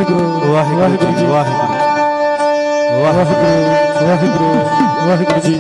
वाहिगुरु वाहिगुरु जी वाहिगुरु वाहिगुरु वाहिगुरु जी।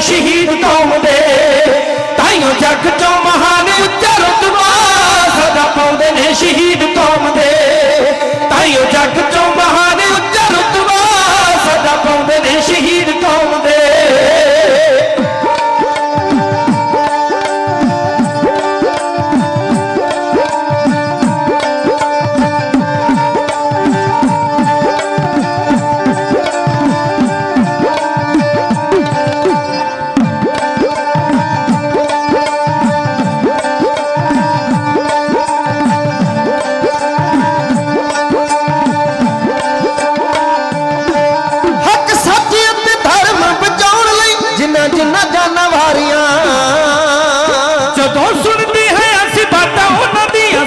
शहीद कौम दे ताइयों जग चो महान उच्चा रुतबा सदा पाउंदे ने शहीद कौम दे ताइयों जग चो महान उच्चा रुतबा सदा पाउंदे ने शहीद कौम दे।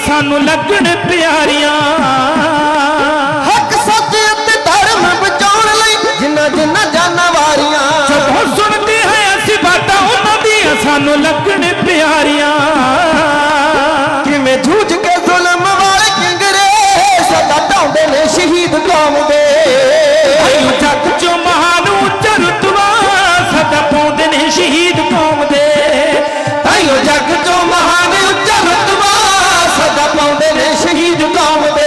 सानू लगन प्यारियां हक सच ते धर्म बचाउण लई जिन्ना जिन्ना जाना वारियां जदों सुनते हैं असीं बातां उन्हां दियां सानू लगन प्यारियां किवें जूझ के जुल्म वाले किंगरे सदा ढाउंदे ने शहीद कौम दे जग चों महान उच्चा रुतबा सदा पाउंदे ने शहीद कौम दे ताइयों जग चों महान उच्चा रुतबा सदा पाउंदे ने शहीद कौम दे।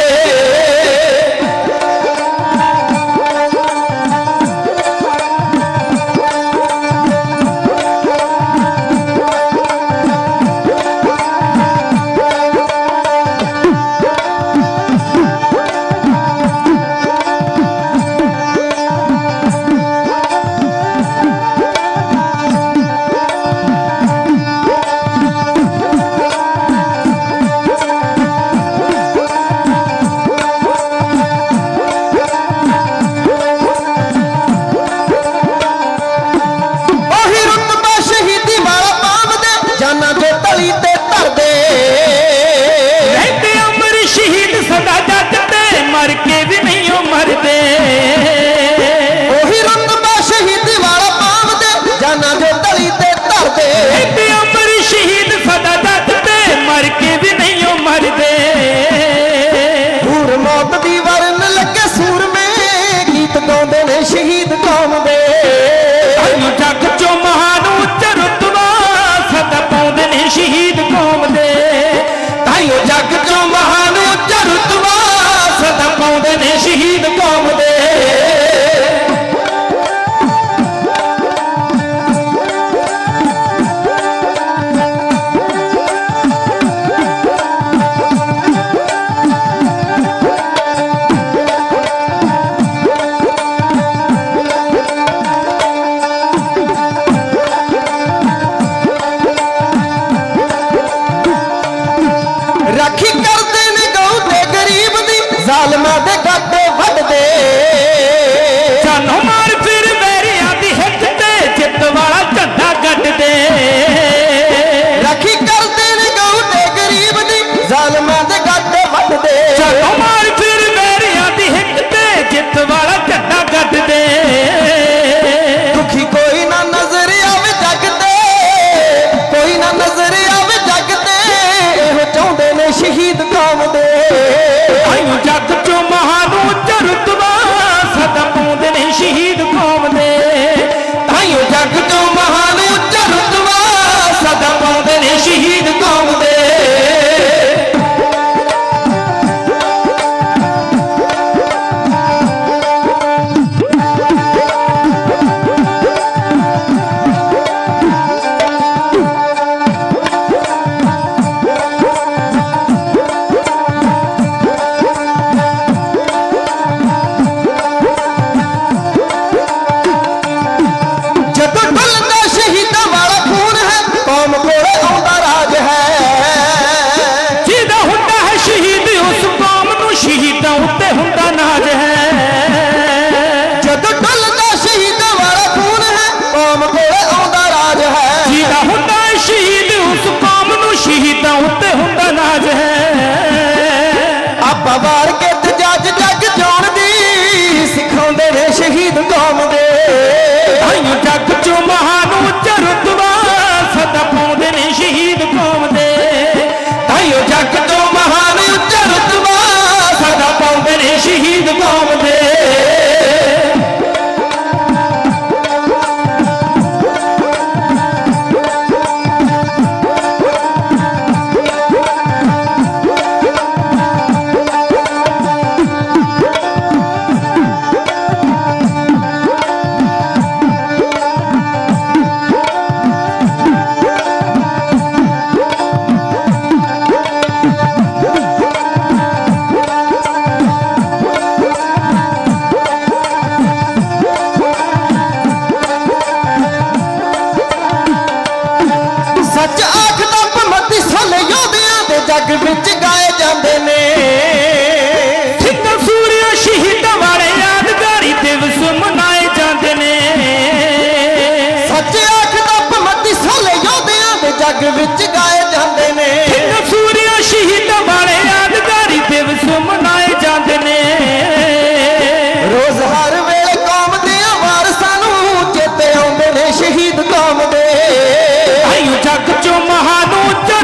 गाउंदे ने शहीद कौम दे जग चो महान उच्च रुतबा सदा पाउंदे ने शहीद कौम दे ताइयो जग चो महान उच्च रुतबा सदा पाउंदे ने शहीद कौम दे शहीद कौम दे ताइयो जग चो महान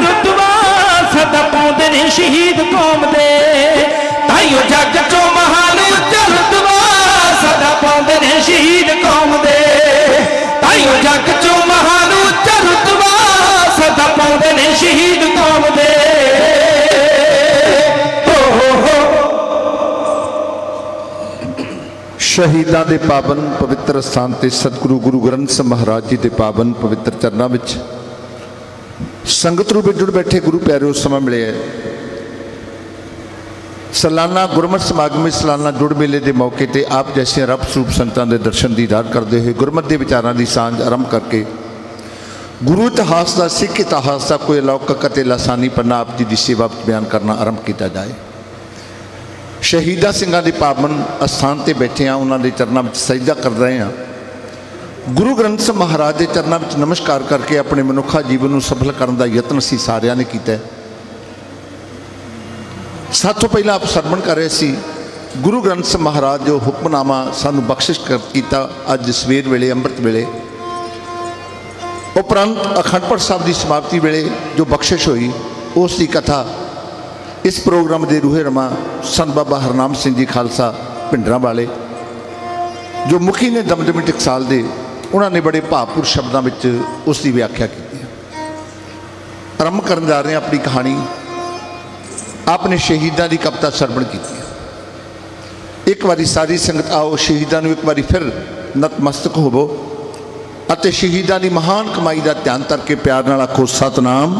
रुतबा सदा पाउंदे ने शहीद कौम दे ताइयो जग चो महान रुतबा सदा पाउंदे ने शहीद कौम दे शहीदां दे पावन पवित्र स्थान ते सतगुरु गुरु ग्रंथ साहिब महाराज जी के पावन पवित्र चरणों में संगत रूप जुड़ बैठे गुरु प्यारे समय मिले है सालाना गुरमत समागमी सालाना जुड़ मेले के मौके पर आप जैसे रब स्वरूप संतां के दर्शन दीदार करते हुए गुरमत के विचारों की सांझ आरंभ करके गुरु इतिहास का सिख इतिहास का कोई अलौकिक और लासानी पन्ना आप जी की सेवा बयान करना आरंभ किया जाए। शहीदा सिंघां के पावन अस्थान पर बैठे हाँ उन्होंने चरणों में सजदा कर रहे हैं। गुरु ग्रंथ साहिब महाराज के चरणों में नमस्कार करके अपने मनुखा जीवन को सफल करने का यत्न असीं सारिਆਂ ने किया। सब तो पहला आप सरवण कर रहे सी गुरु ग्रंथ साहिब महाराज जो हुक्मनामा सानू बख्शिश किया अज सवेर वेले अंमृत वेले उपरंत अखंड पाठ साहब की समाप्ति वेले जो बख्शिश हुई उसकी कथा इस प्रोग्राम के रूहे रमा सन बाबा हरनाम सिंह जी खालसा भिंडरां वाले जो मुखी ने दमदमी टकसाल दे, उन्होंने बड़े भावपुर शब्दों में उसकी व्याख्या की। आरंभ करन जा रहे हैं अपनी कहानी। आपने शहीदों की कविता सरवण की। एक बारी सारी संगत आओ शहीदों को एक बारी फिर नतमस्तक होवो अते शहीदों की महान कमाई का ध्यान करके प्यार नाल आखो सतनाम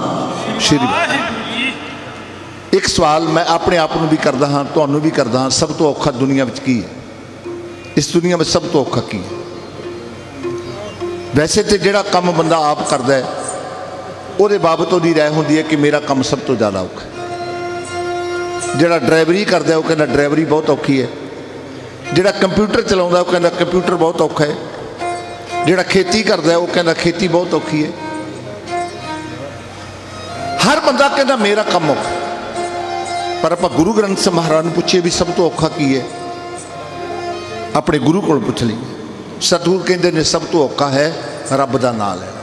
श्री वाहिगुरू। एक सवाल मैं अपने आप को भी करता हाँ, तुहानू भी करता हाँ, सब तो औखा दुनिया में की है? इस दुनिया में सब तो औखा की है? वैसे तो जोड़ा काम बंदा आप करता है वो बाबत वो राय होंगी है कि मेरा काम सब तो ज़्यादा औखा है। जोड़ा ड्राइवरी करता है वो कहता ड्राइवरी बहुत औखी है। जोड़ा कंप्यूटर चलाता वो कहता कंप्यूटर बहुत औखा है। जोड़ा खेती करता है वो कहता खेती बहुत औखी है। हर बंदा कहता मेरा काम औखा। पर आप गुरु ग्रंथ साहिब महाराज ने पूछिए भी सब तो औखा की है, अपने गुरु को पूछ लीए। सतगुरु कहते ने सब तो औखा है रब का नाम लेना।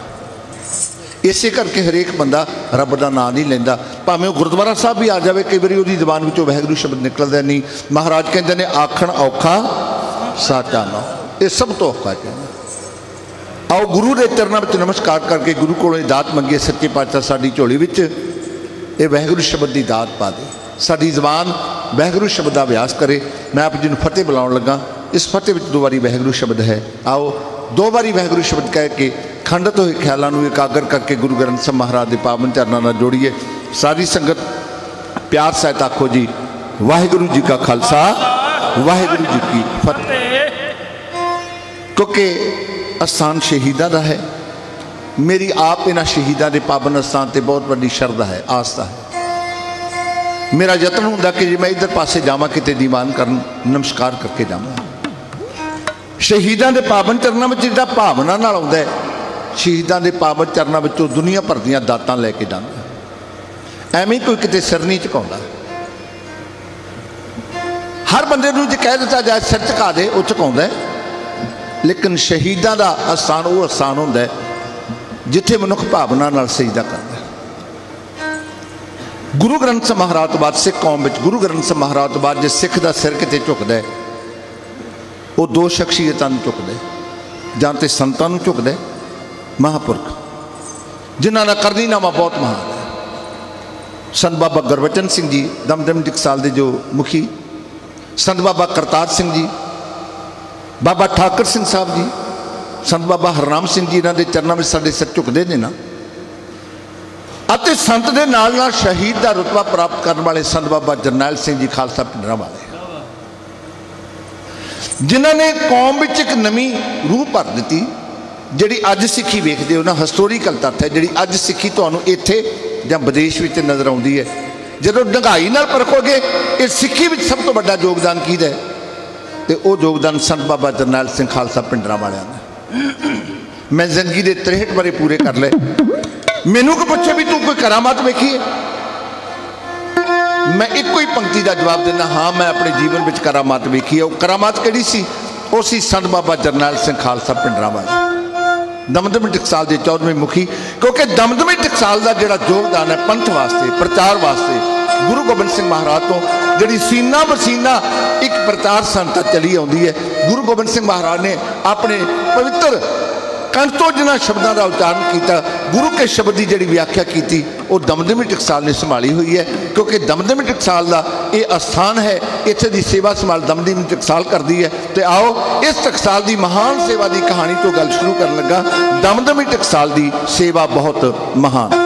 इसे करके हरेक बंदा रब का नाम नहीं लेंदा, भावें गुरुद्वारा साहब भी आ जाए, कई बार उसकी जबान में वाहिगुरू शब्द निकलता नहीं। महाराज कहते हैं आखण औखा साचा ना, ये सब तो औखा चाहिए। आओ गुरु के चरणों में नमस्कार करके गुरु को दात मंगिए। सच्चे पातशाह साडी झोली में ये वाहिगुरू शब्द की दात पा दे, साडी जबान वाहिगुरू शब्द का अभ्यास करे। मैं आप जी फतेह बुलाउण लगा। इस फतेह में 2 बारी वाहिगुरू शब्द है। आओ 2 बारी वाहिगुरू शब्द कह के खंडित हुए ख्यालों को एकागर करके गुरु ग्रंथ साहिब महाराज के पावन चरणों में जोड़िए। सारी संगत प्यार सहित आखो जी वाहिगुरू जी का खालसा वाहिगुरू जी की फतेह। क्योंकि अस्थान शहीदों का है। मेरी आप इन्होंने शहीदों के पावन अस्थान से बहुत बड़ी श्रद्धा है, आस्था है। मेरा यत्न होंदा कि जी मैं इधर पासे जावा किते दीवान करन नमस्कार करके जावा। शहीदों के पावन चरणों में जिहड़ा भावना नाल आउंदा है, शहीदों के पावन चरणों में दुनिया भर दी दातां लैके जांदा। एवें कोई किते सिर नहीं झुकाउंदा। हर बंदे नूं जे कह दिता जाए सिर झुका दे वो झुकाउंदा है। लेकिन शहीदों का अस्थान वो अस्थान होंदा है जिथे मनुख भावना नाल सजदा करदा। गुरु ग्रंथ साहिब महाराज तो बाद सिख कौम में गुरु ग्रंथ साहिब महाराज तो बाद जो सिख का सिर किते झुकदा है वो 2 शख्सियतां नूं झुकदा है। जां ते संतां नूं झुकदा है, महापुरख जिन्हां दा करनीनामा बहुत महान है। संत बाबा गुरबचन सिंह जी दमदमी टकसाल के जो मुखी, संत बाबा करतार सिंह जी, बाबा ठाकर सिंह साहब जी, संत बाबा हरनाम सिंह जी, इन्हां दे चरणों में साडे सिर झुकदे ने ना। अते संत दे नाल नाल शहीद का रुतबा प्राप्त करने वाले संत बाबा जरनैल सिंह जी खालसा पिंडरांवाले, जिन्होंने कौम में एक नवी रूह भर दी। जी अज सिक्खी वेखते हो ना, हिस्टोरीकल तथ्य है। जी अज सिक्खी तुहानूं इत्थे जां विदेश में नज़र आउंदी है। जदों ढंगाई नाल परखोगे ये सिक्खी में सब तो बड़ा योगदान किहदा है, तो वह योगदान संत बाबा जरनैल सिंह खालसा पिंडरांवालियां दा। मैं जिंदगी के 63 बारे पूरे कर ले। मैनू को पूछे भी तू कोई करामात वेखी है, मैं एक ही पंक्ति का जवाब देना, हाँ मैं अपने जीवन में करामात वेखी है। वो करामात किहड़ी सी? वो सी संत बाबा जरनैल सिंह खालसा पिंडरांवाले दमदमी टकसाल के 14वें मुखी। क्योंकि दमदमी टकसाल का जोड़ा योगदान है पंथ वास्ते, प्रचार वास्ते, गुरु गोबिंद सिंह महाराज तो जी सीना बसीना एक प्रचार संस्था चली आती है। गुरु गोबिंद सिंह महाराज ने अपने पवित्र कंठ तो जिन्होंने शब्दों का उच्चारण किया, गुरु के शब्द की जी व्याख्या की वो दमदमी टकसाल ने संभाली हुई है। क्योंकि दमदमी टकसाल का ये अस्थान है, इत्थे की सेवा संभाल दमदमी टकसाल करती है। तो आओ इस टकसाल की महान सेवा की कहानी तो गल शुरू कर लगा। दमदमी टकसाल की सेवा बहुत महान।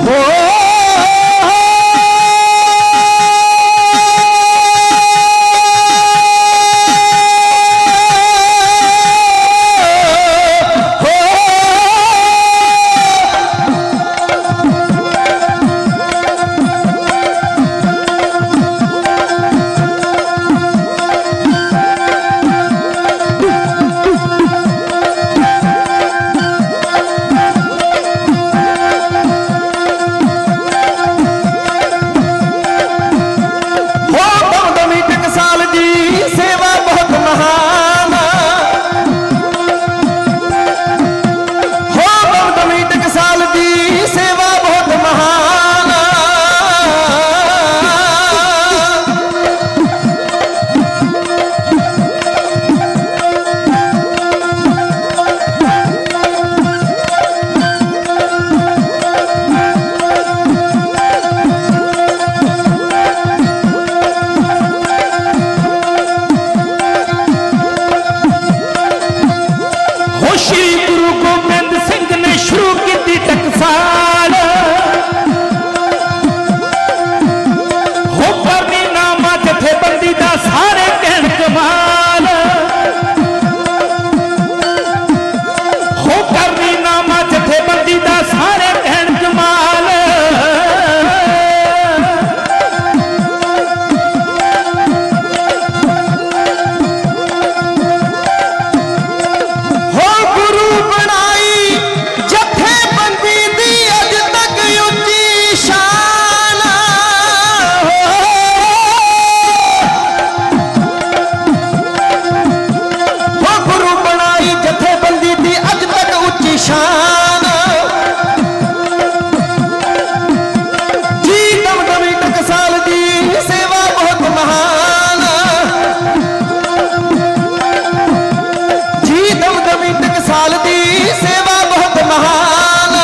Oh गुरु गोबिंद सिंह ने शुरू की टकसाल हो परनी नामा जथेबंदी दा सारे कहन कमाल हो करनी नामा जथेबंदी दा सारे कहन कमाल हो गुरु बनाई जथेबंदी दी अज तक उच्ची शान हो गुरु बनाई जथेबंदी दी अज तक उच्ची शान जी दमदमी टकसाल दी सेवा बहुत महान जी दमदमी टकसाल दी सेवा बहुत महान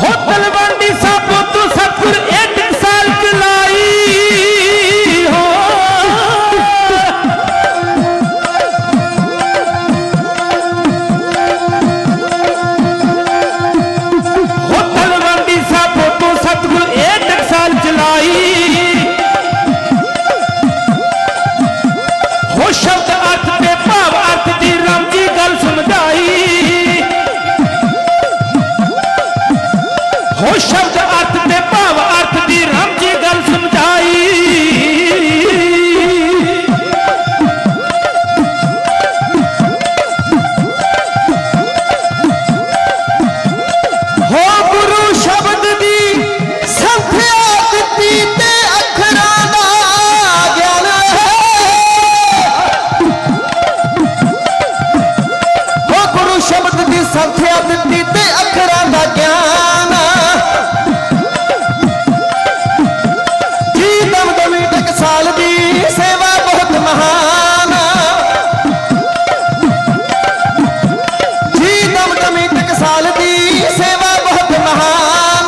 हो तलवंडी साबो तू सतपुर एक साल चलाई हो हो तलवंडी साबो तू सतपुर एक साल चलाई हो शब्द अर्थ ते भाव अर्थ दी राम जी गल समझाई हो शब्द अर्थ ते भाव अर्थ दी राम जी गल समझाई हो गुरु शब्द दी संख्या दित्ती ते अखरां दा ज्ञान हो गुरु शब्द दी संख्या दित्ती ते अखरां दा ज्ञान जी दमदमी टकसाल दी सेवा बहुत महान जी दमदमी टकसाल दी सेवा बहुत महान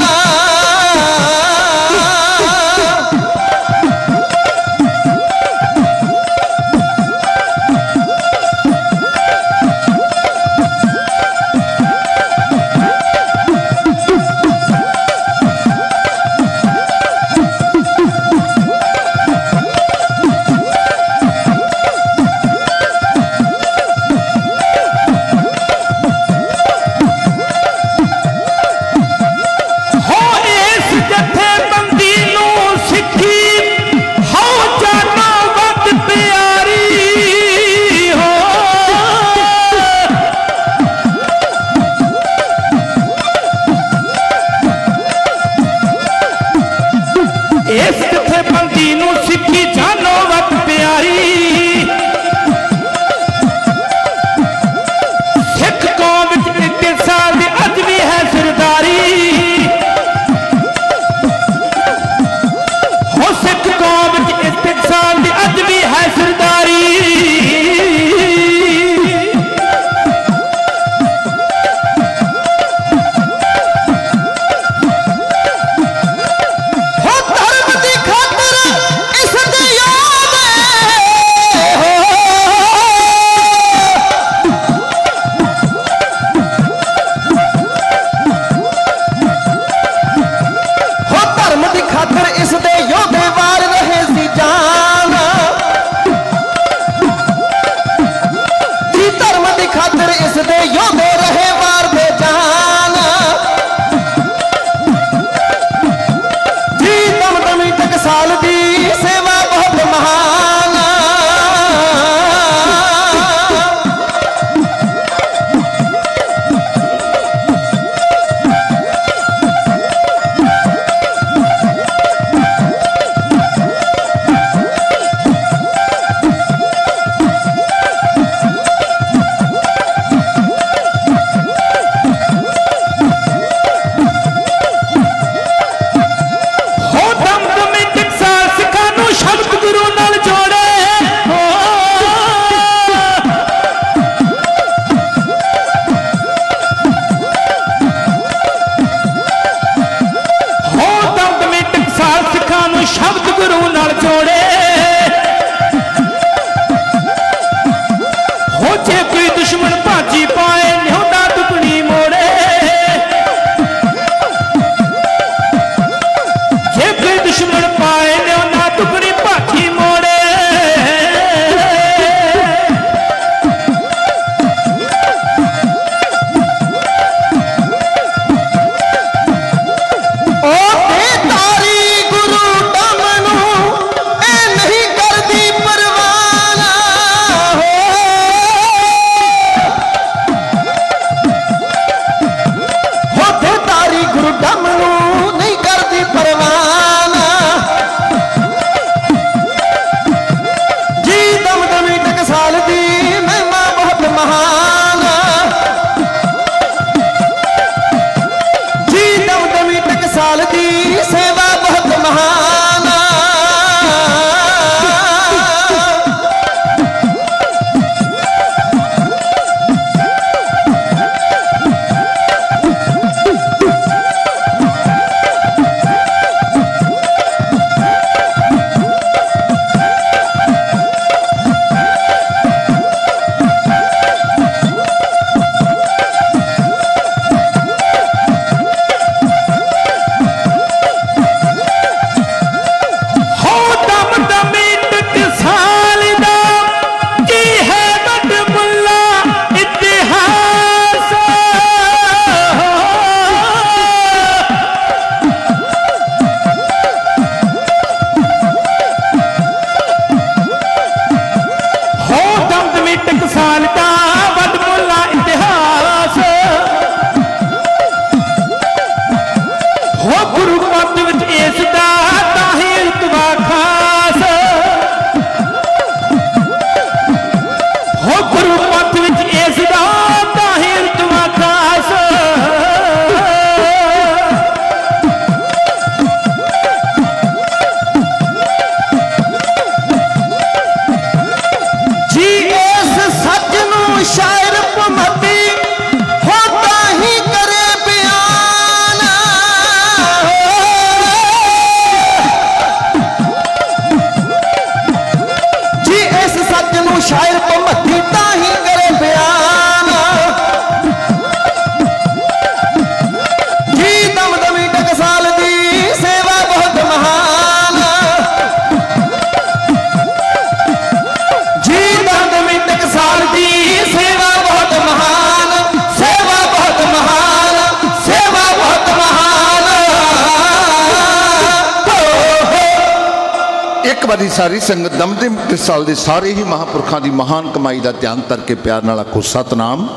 सभावादी सारी संगत दमदम साल के सारे ही महापुरखों की महान कमाई का ध्यान करके प्यार नाल आखो सतनाम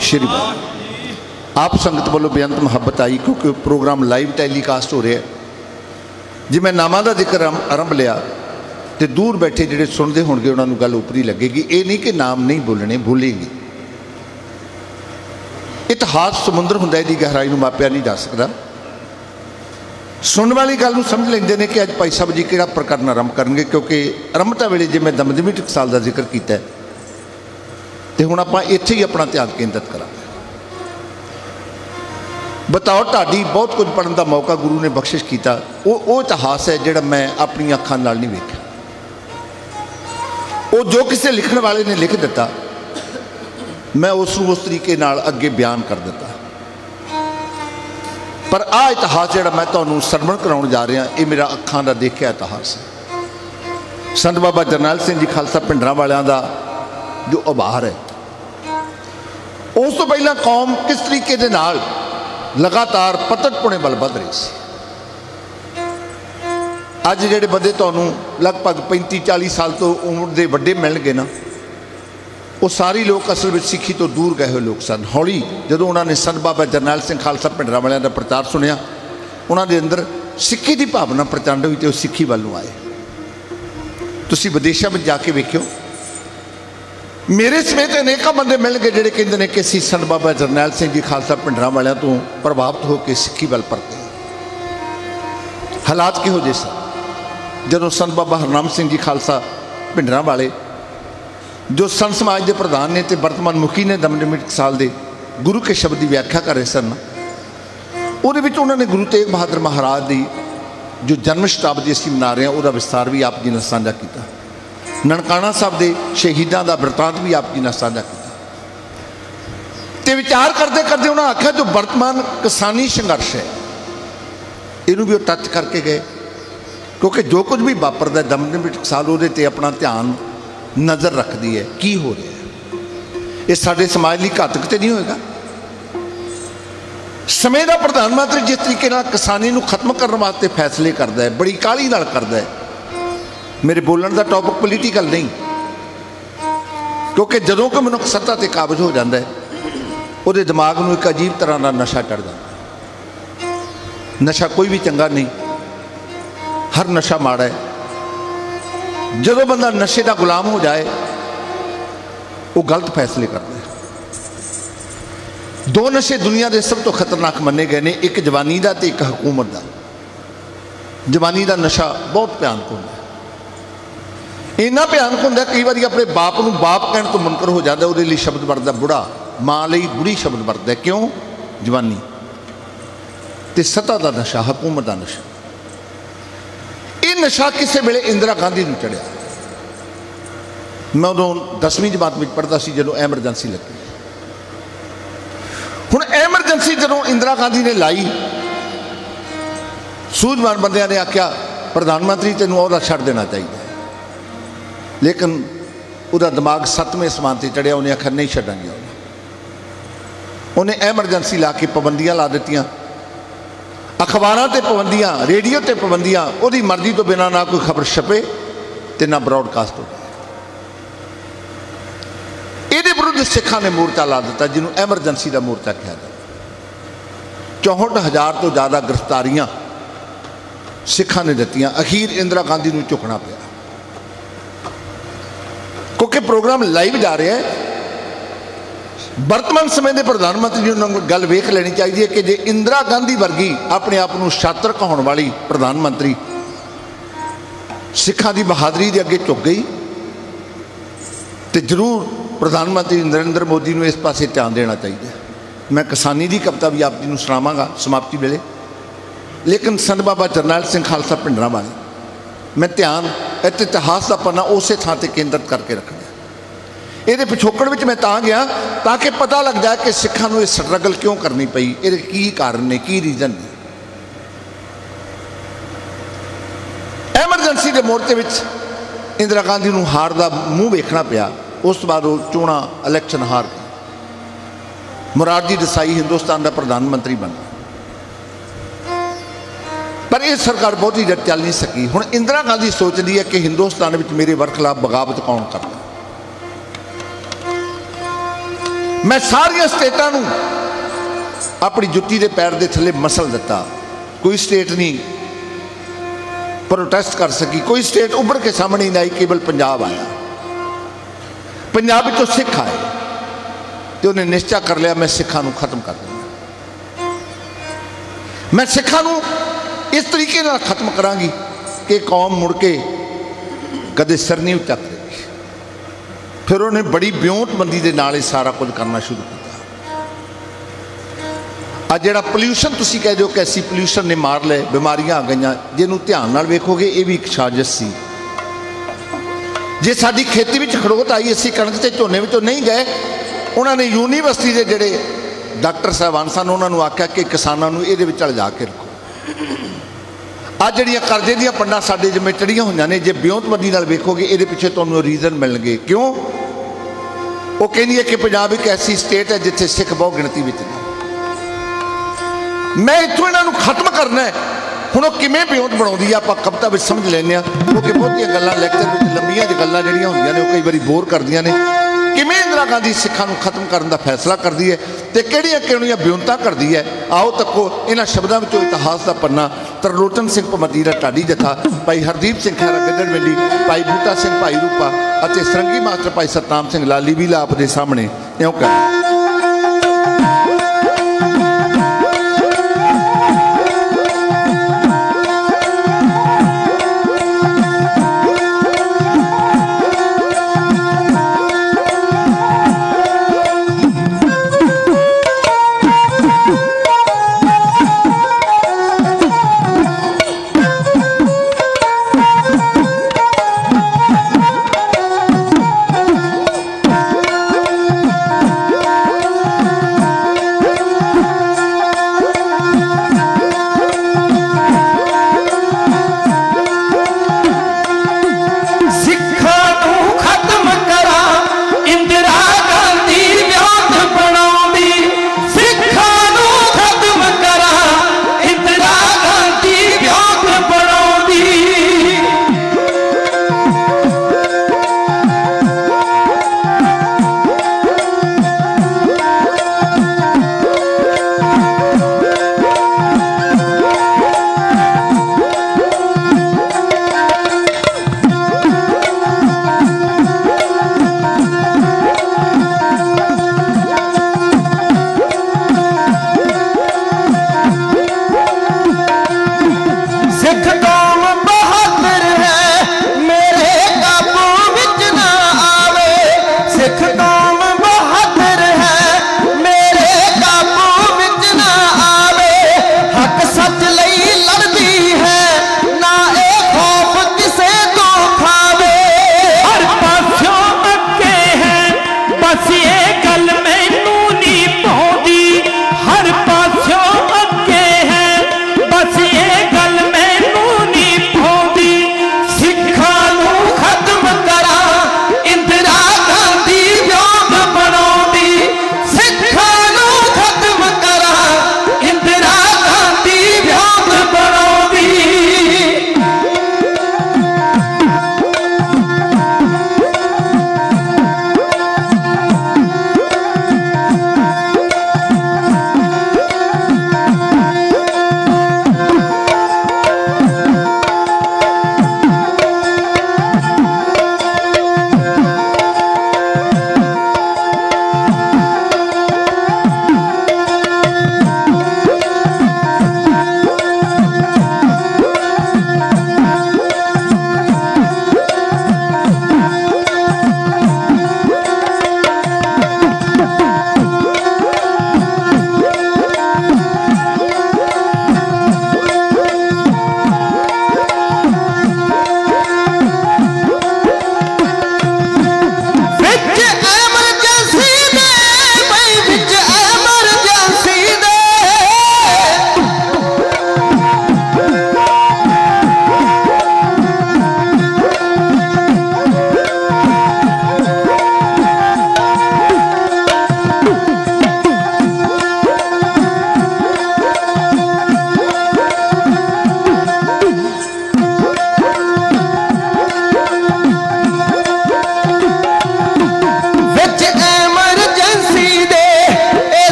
श्री वाहिगुरू। आप संगत वालों बेअंत मुहब्बत आई क्योंकि प्रोग्राम लाइव टैलीकास्ट हो रहा है। जी मैं नामां का जिक्र आरंभ लिया तो दूर बैठे जिहड़े सुनते होणगे उन्होंने गल उपरी लगेगी। ये नहीं कि नाम नहीं बोलने, बोलेंगे। इतिहास समुद्र हुंदा, इसदी गहराई नूं मापिया नहीं जा सकता। सुनने वाली गल नूं समझ लेंदे ने कि अज भाई साहब जी किहड़ा प्रकरण आरंभ करनगे, क्योंकि आरंभता वेले जे मैं दमदमी टकसाल का जिक्र किया तो हुण आपां इत्थे ही अपना ध्यान केंद्रित करांगे। बताओ ढाडी बहुत कुछ पढ़न का मौका गुरु ने बख्शिश किया। वो इतिहास है जिहड़ा मैं अपनी अखां नाल नहीं वेखिया। वो जो किसी लिखण वाले ने लिख दिता मैं उस तरीके नाल अगे बयान कर दिता। पर आ इतिहास जिहड़ा मैं तुहानूं सरवण कराउण जा रहा, ये मेरा अखां दा देखिया इतिहास है। संत बाबा जरनैल सिंह जी खालसा पिंडरां वालियां दा जो उभार है, उस तो पहला कौम किस तरीके दे नाल लगातार पतन पुणे बल वध रही सी। अज जिहड़े बंदे तुहानूं लगभग 35-40 साल तो उम्र के वड्डे मिलणगे ना, वो सारे लोग असल में सिੱਖੀ तो दूर गए हुए लोग सन। हौली जो उन्होंने संत बाबा जरनैल सिंह खालसा पिंडरां वालियां दा प्रचार सुनिया, उन्होंने अंदर सिੱਖੀ की भावना प्रचंड हुई तो सिੱਖੀ वालों आए। तुसीं विदेशों में जाके वेखियो, मेरे समेत अनेकों बंदे मिल गए जिहड़े कहंदे ने कि असीं संत बाबा जरनैल सिंह जी खालसा पिंडरां वालियां तो प्रभावित होकर सिੱਖੀ वाल परते। हालात किहो जिहे सन जदों संत बाबा हरनाम सिंह जी खालसा पिंडरां वाले जो संत समाज के प्रधान ने तो वर्तमान मुखी ने दमदमी टकसाल के गुरु के शब्द की व्याख्या कर रहे सन, उन्होंने गुरु तेग बहादुर महाराज की जो जन्म शताब्दी असीं मना रहे हैं उसका विस्तार भी आप जी ने साझा किया। ननकाना साहब के शहीदों का वृतांत भी आप जी ने साझा किया। तो विचार करते करते उन्होंने आख्या जो वर्तमान किसानी संघर्ष है इनू भी वो टच करके गए, क्योंकि जो कुछ भी वापरता दमदमी टकसाल उहदे ते अपना ध्यान नज़र रखती है की हो रहा है। ये साडे समाज लिए घातक तो नहीं होएगा। समय का प्रधानमंत्री जिस तरीके नाल किसानी नूं खत्म करने वास्ते फैसले करता है, बड़ी काहली नाल करता है। मेरे बोलने का टॉपिक पोलीटिकल नहीं, क्योंकि जदों कोई मनुख सत्ता ते काबज हो जाता है उहदे दिमाग नूं एक अजीब तरह का नशा चढ़ जाता। नशा कोई भी चंगा नहीं, हर नशा माड़ा है। जदों बंदा नशे का गुलाम हो जाए वो गलत फैसले करता है। दो नशे दुनिया के सब तो खतरनाक मन्ने गए हैं, एक जवानी का तो एक हुकूमत का। जवानी का नशा बहुत भयानक होता है, इन्ना भयानक होता है कई बार अपने बाप को बाप कहने तो मुनकर हो जाता है, वो शब्द वरतदा बुढ़ा, माँ लई बुढ़ी शब्द वरतदा। क्यों? जवानी ते सत्ता का नशा, हुकूमत का नशा। ये नशा किसी वेले इंदिरा गांधी को चढ़िया। मैं उदों 10वीं जमात में पढ़ता सी जो एमरजेंसी लगी। हुण एमरजेंसी जो इंदिरा गांधी ने लाई, सूझवान बंदियां ने आख्या प्रधानमंत्री तेनों ओहदा छड्ड देना चाहिए, लेकिन उसका दिमाग 7वें आसमान से चढ़िया। उन्हें आखिर नहीं छड्डांगे। उन्हें एमरजेंसी ला के पाबंदियां ला दित्तियां, अखबारों ते पाबंदियां, रेडियो ते पाबंदियां, उसकी मर्जी तो बिना ना कोई खबर छपे तो ना ब्रॉडकास्ट हो। ये विरुद्ध सिखा ने मोर्चा ला दिता जिन्हों एमरजेंसी का मोर्चा कहा जाता। 64,000 तो ज़्यादा गिरफ्तारियां सिखा ने दित्तियां। अखीर इंदिरा गांधी को झुकना पिया, क्योंकि प्रोग्राम लाइव जा रहा है। वर्तमान समय के प्रधानमंत्री जी ने गल वेख लेनी चाहिए कि जे इंदिरा गांधी वर्गी अपने आप को शातिर कहाउण वाली प्रधानमंत्री सिखा की बहादुरी के अगे झुक गई तो जरूर प्रधानमंत्री नरेंद्र मोदी को इस पासे ध्यान देना चाहिए। मैं किसानी की कविता भी आप जी को सुनावांगा समाप्ति वेले, लेकिन संत बाबा जरनैल सिंह खालसा पिंडरां वाले मैं ध्यान इतिहास का पन्ना उस थां ते केंद्रित करके रखना। ये पिछोकड़ में मैं तां गया ताकि पता लग जाए कि सिखां नूं ये स्ट्रगल क्यों करनी पई, ये की कारण ने, की रीजन ने। एमरजेंसी के मोर्चे में इंदिरा गांधी को हार का मूँह वेखना पिया। उस बाद वो चोणां इलैक्शन हार गए। मुरारजी देसाई हिंदुस्तान का प्रधानमंत्री बन पर यह सरकार बहुती देर चल नहीं सकी। हुण इंदिरा गांधी सोचती है कि हिंदुस्तान में मेरे बरखिलाफ बगावत कौन करता। मैं सारिया स्टेटां नूं अपनी जुत्ती के पैर के थले मसल दिता, कोई स्टेट नहीं प्रोटेस्ट कर सकी, कोई स्टेट उभर के सामने नहीं आई, केवल पंजाब आया। पंजाब विचों सिख आए तो उन्हें निश्चय कर लिया मैं सिखां नूं खत्म कर दूंगा, मैं सिखां नूं इस तरीके नाल खत्म करांगी कि कौम मुड़ के कदे सिर नहीं चक देगी। फिर उन्हें बड़ी ब्योंतबंदी के नाल सारा कुछ करना शुरू किया। आ जिहड़ा पोल्यूशन तुसीं कह दो कि ऐसी पोल्यूशन ने मार ले, बीमारियां आ गई, जिन्होंने ध्यान नाल वेखोगे ये भी एक साजिश सी। जे साडी खेती में खड़ोत आई, असीं कणक ते झोने विचों नहीं गए, उन्होंने यूनीवर्सिटी के जिहड़े डॉक्टर साहबान सन उन्होंने आख्या कि किसानों नूं इहदे विच लिजा के रखो। आ जिहड़ियां करजे दीयां पंडां साडे जिम्मे चढ़ियां होईयां ने, जे ब्योंतबंदी नाल वेखोगे इहदे पिछे तुहानूं रीजन मिलणगे। क्यों? वो कहनी है कि पंजाब एक ऐसी स्टेट है जिथे सिख बहु गिणती विच ने। मैं इत्थों इन्हां खत्म करना है। हुण वो किवें ब्योंत बनाउंदी है आपां कविता विच समझ लैंदे आ, क्योंकि बहुतियां गल्लां लैक्चर विच लंबीआं ज गल्लां जिहड़ियां हुंदियां ने वो कई वारी बोर करदियां ने। किवें इंदिरा गांधी सिखां नूं खत्म करने का फैसला करती है तो किहड़ियां ब्योंतां करती है, आओ तक्को इन्हां शब्दां विचों इतिहास का पन्ना। तरलोचन सिंह भमती दा ढाडी जथा, भाई हरदीप सिंह खैरा गिद्दड़विंडी, भाई बूटा सिंह भाई रूपा अते सरंगी मास्टर भाई सतनाम सिंह लाली भी लाप दे सामने इउं कर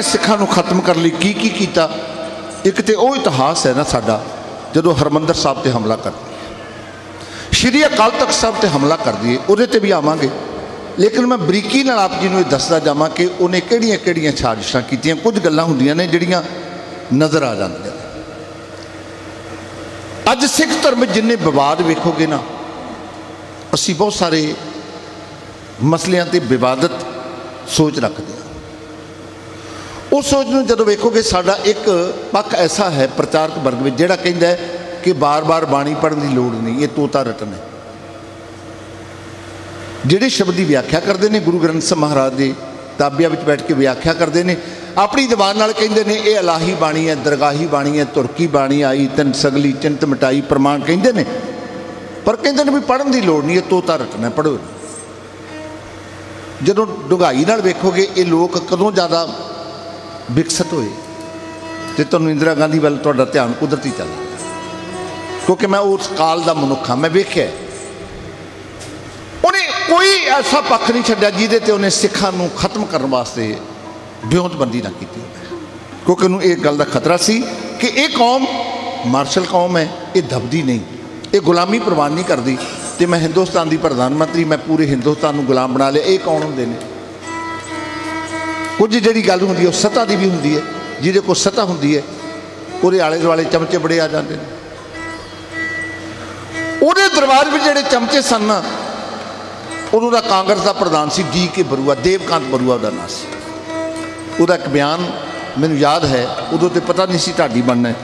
ने सिखां नूं खत्म करने लई की कीता। एक तो वो इतिहास है ना साडा, जदों हरमंदर साहब ते हमला कर दिए, श्री अकाल तख्त साहब ते हमला कर दिए, उहदे ते भी आवांगे। लेकिन मैं बरीकी नाल आप जी नूं दसदा जावां कि उन्हें किहड़ियां साजिशां कीतियां। कुछ गल्लां हुंदियां ने जिहड़ियां नज़र आ जांदियां। अज सिख धर्म जिन्ने विवाद वेखोगे ना, असीं बहुत सारे मसलियां ते विवादत सोच रखते हैं। उस सोच में जदों वेखोगे साडा एक पक्ष ऐसा है प्रचारक वर्ग में जिहड़ा कहंदा है कि बार बार बाणी पढ़न की लोड़ नहीं, ये तोता रटन है। जिहड़े शब्द की व्याख्या करते हैं गुरु ग्रंथ साहिब महाराज के ताबिया में बैठ के व्याख्या करते हैं, अपनी जबान नाल कहंदे ने ये अलाही बाणी है, दरगाही बाणी है, तुरकी बाणी आई, तन सगली चिंत मिटाई प्रमाण कहंदे ने, पर कहंदे ने भी पढ़न की लोड़ नहीं, ये तोता रटना, पढ़ो। जदों डुंगाई नाल वेखोगे ये लोग कदों ज़्यादा विकसित होए तो तुहानूं इंदिरा गांधी वाल तुहाडा ध्यान कुदरती चल, क्योंकि मैं उस काल का मनुख हाँ, मैं वेख्या उन्हें कोई ऐसा पक्ष नहीं छड्डिया जिहदे ते उन्हें सिखां नूं खत्म करने वास्ते ब्योंतबंदी ना की, क्योंकि उन्होंने एक गल का खतरा सी कि यह कौम मार्शल कौम है, ये दबदी नहीं, ये गुलामी प्रवान नहीं करती। तो मैं हिंदुस्तान की प्रधानमंत्री, मैं पूरे हिंदुस्तान को गुलाम बना लिया, ये कौन होंदे ने? कुछ जी गल होंदी है सत्ता की भी होंदी है, जिहदे कोल सत्ता होंदी है उहदे आले दुआले चमचे बड़े आ जाते हैं। उहदे दरबार में जिहड़े चमचे सन ना, उदों दा कांग्रेस का प्रधान सी DK बरुआ, देवकांत बरुआ उहदा नाम सी। उहदा एक बयान मैनूं याद है, उदों तो पता नहीं सी ढाडी बनना है।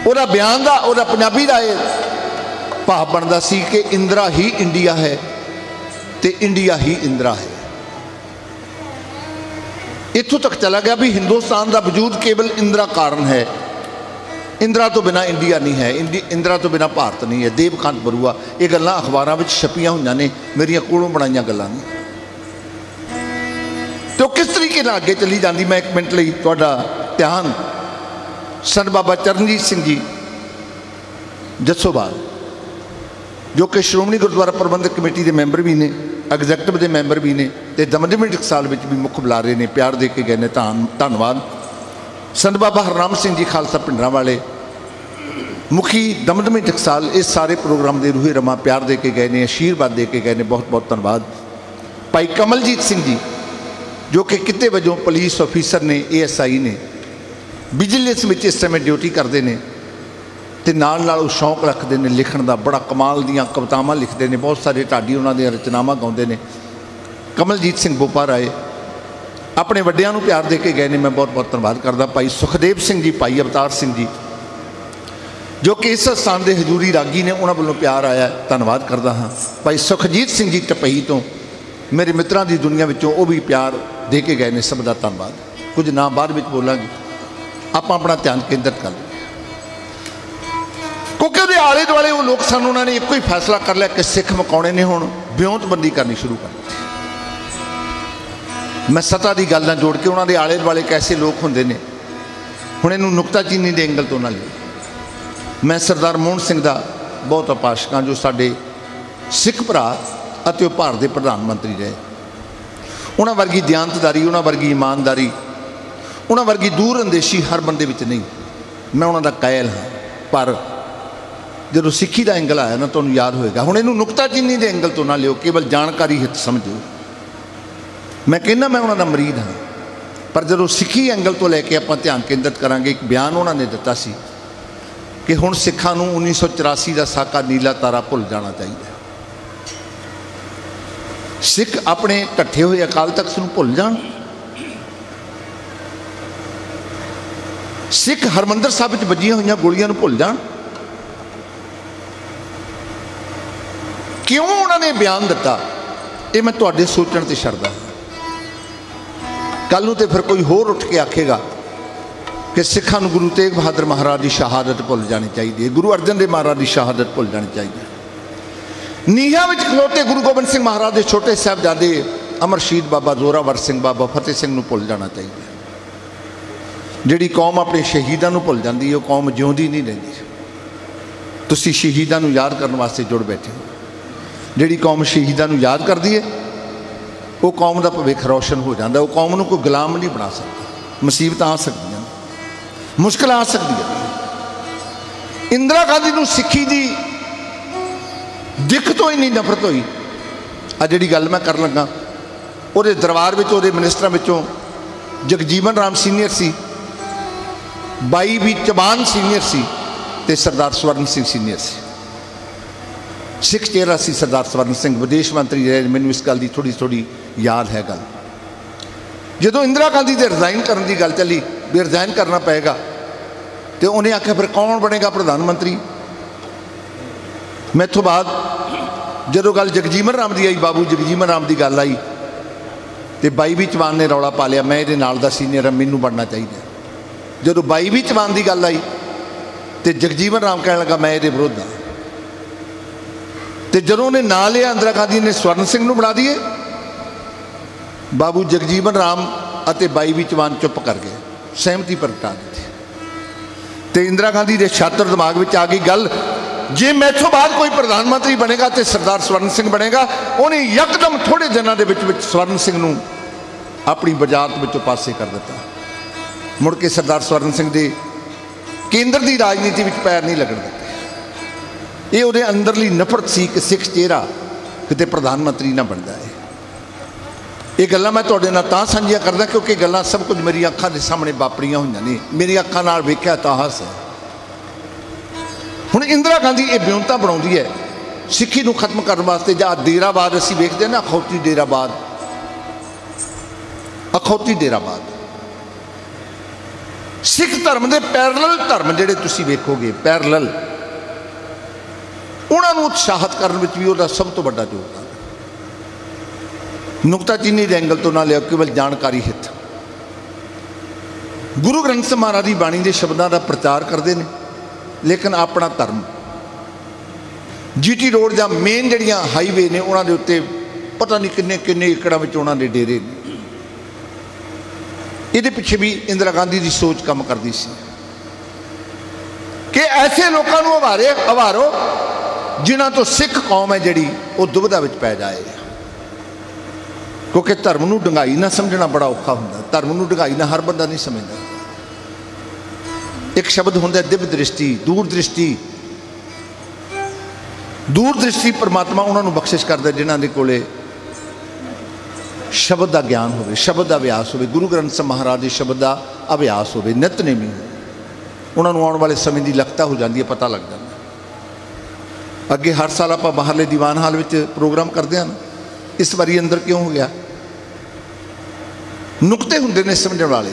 उहदा बयान दा उहदा पंजाबी दा भाव बनता सी कि इंदिरा ही इंडिया है तो इंडिया ही इंदिरा है। इत्थों तक चला गया भी हिंदुस्तान का वजूद केवल इंदिरा कारण है, इंदिरा तो बिना इंडिया नहीं है, इंदिरा तो बिना भारत नहीं है। देवकांत बरुआ, ये गल्लां अखबारां विच छपियां होईयां ने, मेरियां कोलों बनाईयां गल्लां ने। तो किस तरीके नाल अगे चली जाती, मैं एक मिनट लई तुहाडा ध्यान संत बाबा चरणजीत सिंह जी जस्सोवाल, जो कि श्रोमणी गुरुद्वारा प्रबंधक कमेटी के मैंबर भी ने, एग्जैक्टिव के मैंबर भी ने, तो दमदमी टकसाल में भी मुख बुलारे ने, प्यार दे के गए ने, धन्नवाद। संत बाबा हरनाम सिंह जी खालसा पिंडरां वाले मुखी दमदमी टकसाल, इस सारे प्रोग्राम के रूहे रमा प्यार दे के गए ने, आशीर्वाद दे के गए ने, बहुत बहुत धन्नवाद। भाई कमलजीत सिंह जी जो कि किते वजों पुलिस ऑफिसर ने, ASI ने, विजिलेंस में इस समय ड्यूटी करते हैं, तो नाल नाल शौक रखते हैं लिखण का, बड़ा कमाल दियाँ कवितावां लिखते हैं, बहुत सारे ढाडी उन्होंने रचनावां गाउंदे ने। कमलजीत सिंह बोपा राय अपने वड्डियां नूं प्यार दे के गए ने, मैं बहुत बहुत धन्नवाद करदा। भाई सुखदेव सिंह जी, भाई अवतार सिंह जी जो कि इस स्थान के हजूरी रागी ने, उन्होंने वालों प्यार आया, धन्नवाद करदा हाँ। भाई सुखजीत सिंह जी टपई तो मेरे मित्रों की दुनिया विचों वो भी प्यार दे के गए ने, सब का धन्नवाद। कुछ नाम बाद में बोलांगे, आप अपना ध्यान केंद्रित कर लें, क्योंकि वो आले दुआले वो लोग सन, उन्होंने एक ही फैसला कर लिया कि सिख मकाने ने हुण ब्योंतबंदी करनी शुरू कर दी। मैं सत्ता की गल जोड़ के उन्होंने आले दुआले कैसे लोग होंदे ने, हुण इहनूं नुकताचीनी के एंगल तो ना लियो। मैं सरदार मोहन सिंह का बहुत उपासक हाँ, जो साडे सिख भरा ਅਤੇ ਉਹ ਭਾਰਤ ਦੇ ਪ੍ਰਧਾਨ ਮੰਤਰੀ ਰਹੇ। ਉਹਨਾਂ ਵਰਗੀ ਦਿਆਨਤਦਾਰੀ, ਉਹਨਾਂ ਵਰਗੀ ਇਮਾਨਦਾਰੀ, ਉਹਨਾਂ ਵਰਗੀ ਦੂਰ ਅੰਦੇਸ਼ੀ ਹਰ ਬੰਦੇ ਵਿੱਚ ਨਹੀਂ। ਮੈਂ ਉਹਨਾਂ ਦਾ ਕਾਇਲ ਹਾਂ, ਪਰ ਜਦੋਂ ਸਿੱਖੀ ਦਾ ਐਂਗਲ ਆਇਆ ਨਾ, ਤੁਹਾਨੂੰ ਯਾਦ ਹੋਏਗਾ। ਹੁਣ ਇਹਨੂੰ ਨੁਕਤਾਚੀਨੀ ਦੇ ਐਂਗਲ ਤੋਂ ਨਾ ਲਿਓ, ਕੇਵਲ ਜਾਣਕਾਰੀ ਹਿੱਤ ਸਮਝੋ। ਮੈਂ ਕਹਿੰਦਾ ਮੈਂ ਉਹਨਾਂ ਦਾ ਮਰੀਦ ਹਾਂ, ਪਰ ਜਦੋਂ ਸਿੱਖੀ ਐਂਗਲ ਤੋਂ ਲੈ ਕੇ ਆਪਾਂ ਧਿਆਨ ਕੇਂਦਰਿਤ ਕਰਾਂਗੇ, ਇੱਕ ਬਿਆਨ ਉਹਨਾਂ ਨੇ ਦਿੱਤਾ ਸੀ ਕਿ ਹੁਣ ਸਿੱਖਾਂ ਨੂੰ 1984 ਦਾ ਸਾਕਾ ਨੀਲਾ ਤਾਰਾ ਭੁੱਲ ਜਾਣਾ ਚਾਹੀਦਾ। सिख अपने ढट्ठे हुए अकाल तख्त नूं भुल जाण, सिख हरमंदर साहिब विच वजियां होईयां गोलियां नूं भुल जाण। क्यों उन्होंने बयान दिता, ये मैं तुहाडे सोचण ते छड्डदा। कल नूं ते फिर कोई होर उठ के आखेगा कि सिखां नूं गुरु तेग बहादुर महाराज की शहादत भुल जानी चाहिए, गुरु अर्जन देव महाराज की शहादत भुल जानी चाहिए। नीहा विच खलोते गुरु गोबिंद सिंह महाराज के छोटे साहिबजादे अमर शहीद बाबा जोरावर सिंह, बाबा फतेह सिंह नूं भुल जाना चाहिए। जिहड़ी कौम अपने शहीदां नूं भुल जाती है, वो कौम जिउंदी नहीं रहिंदी। तुसीं शहीदां नूं याद करने वास्ते जुड़ बैठे हो। जिहड़ी कौम शहीदां नूं याद करदी है, वो कौम का भविख रोशन हो जाता, वो कौम को कोई गुलाम नहीं बना सकता। मुसीबत आ सकती, मुश्किल आ सकती। इंदिरा गांधी को सिक्खी की दिख तो ही नहीं नफरत हुई। आ जी गल मैं कर लगा, वो दरबार में वो मिनिस्टरों में जगजीवन राम सीनियर सी, Y B Chavan senior C, ते सरदार स्वर्ण सिंह सीनियर सी। सिख चेहरा सी सरदार स्वर्ण सिंह, विदेश मंत्री रहे। मैनू इस गल की थोड़ी थोड़ी याद है गल। जो इंदिरा गांधी के रिजाइन करने की गल चली भी रिजाइन करना पेगा, तो उन्हें आख्या फिर कौन बनेगा प्रधानमंत्री। मैथों बाद जो गल जगजीवन राम की आई, बाबू जगजीवन राम की गल आई, तो बाई भी चौहान ने रौला पा लिया, मैं ये नाल दा सीनियर हाँ, मैनू बनना चाहिए। जो बाई भी चौहान की गल आई, तो जगजीवन राम कह लगा मैं ये विरोध हाँ। तो जो उन्हें ना लिया इंदिरा गांधी ने स्वर्ण सिंह को बना दिए, बाबू जगजीवन राम और बाई भी चौहान चुप कर गए, सहमति प्रगटा दी। तो इंदिरा गांधी के छात्र दिमाग में आ गई गल, जे मैथों बाद कोई प्रधानमंत्री बनेगा तो सरदार स्वर्ण सिंह बनेगा। उन्हें यकदम थोड़े दिनों के स्वर्ण सिंह को अपनी वजारत में पासे कर दिता। मुड़ के सरदार स्वर्ण सिंह के केंद्र की राजनीति में पैर नहीं लगन दिते। ये उहदे अंदरली नफरत सी कि सिख चेहरा किते प्रधानमंत्री ना बनता है। ये गल्लां मैं तुहाडे नाल तां साझियां करदा क्योंकि गल्लां सब कुछ मेरी अखां दे सामने वापरियां होईयां ने, मेरी अखां नाल वेख्या इतिहास है। हुण इंदिरा गांधी ये ब्यूनता बनाउंदी है सिक्खी नूं खत्म करने वास्ते। जां डेराबाद असीं वेखदे ना, अखौती डेराबाद, अखौती डेराबाद सिख धर्म के पैरल धर्म जिहड़े तुसीं वेखोगे पैरल, उन्होंने उत्साहित करने में भी उसका सब तो बड़ा योगदान। नुकताचीनी के एंगल तो ना लिया, केवल जानकारी हित। गुरु ग्रंथ साहिब महाराज की बाणी के शब्दों का प्रचार करते हैं, लेकिन अपना धर्म GT रोड या मेन जड़ियाँ हाईवे ने उन्होंने उत्ते पता नहीं किन्ने किन्ने एकड़ों में उन्होंने डेरे ने। ये पिछे भी इंदिरा गांधी की सोच काम करती सी कि ऐसे लोगों को अवारो जिन्हों तो सिख कौम है जी वो दुविधा में पै जाए, क्योंकि धर्म को डंगाई ना समझना बड़ा औखा होंगे। धर्म को डंगाई ना हर बंदा नहीं समझता। एक शब्द होंगे दिव्य दृष्टि, दूरदृष्टि। दूरदृष्टि परमात्मा उन्होंने बख्शिश करता जिन्होंने कोले शब्द का ज्ञान हो, शब्द का अभ्यास हो, गुरु ग्रंथ साहिब महाराज के शब्द का अभ्यास हो, नितनेमी हो, उन्होंने आने वाले समय की लखता हो जाती है, पता लग जाता। अगे हर साल आप बाहरले दीवान हाल में प्रोग्राम करते हैं, इस बारी अंदर क्यों हो गया? नुकते होंगे ने समझने वाले,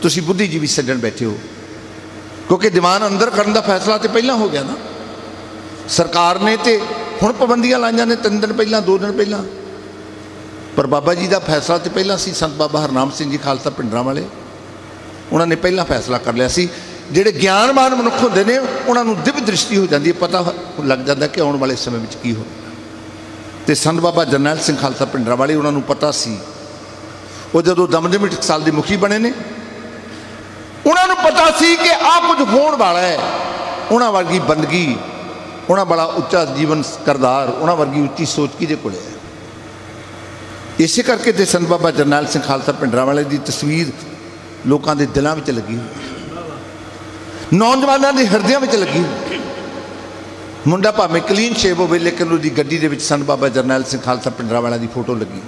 तुसी बुद्धिजीवी सज्जन बैठे हो, क्योंकि दीवान अंदर करने का फैसला तो पहला हो गया ना। सरकार ने तो हुण पाबंदियां लाइया ने 3 दिन पहला 2 दिन पहला, पर बाबा जी का फैसला तो पहला सी। संत बाबा हरनाम सिंह जी खालसा पिंडरां वाले उन्होंने पहला फैसला कर लिया सी। जिहड़े ज्ञानवान मनुख होंदे ने उन्होंने दिव्य दृष्टि हो जाती है, पता लग जाता कि आने वाले समय में की हो। तो संत बाबा जरनैल सिंह खालसा पिंडरां वाले उन्होंने पता सी, वो जो दमदमी टकसाल के मुखी बने ने उन्होंने पता सी कि आ कुछ होने वाला है। उन्होंने वर्गी बंदगी, उन्होंने बड़ा उच्चा जीवन करदार, उन्होंने वर्गी उच्ची सोच किहदे कोल है। इसे करके तो संत बाबा जरनैल सिंह खालसा पिंडरां वाले की तस्वीर लोगों के दिलों में लगी हुई, नौजवानों के हृदयों में लगी हुई। मुंडा भावें क्लीन शेव हो, लेकिन उसकी गड्डी के संत बाबा जरनैल सिंह खालसा पिंडरां वाले की फोटो लगी।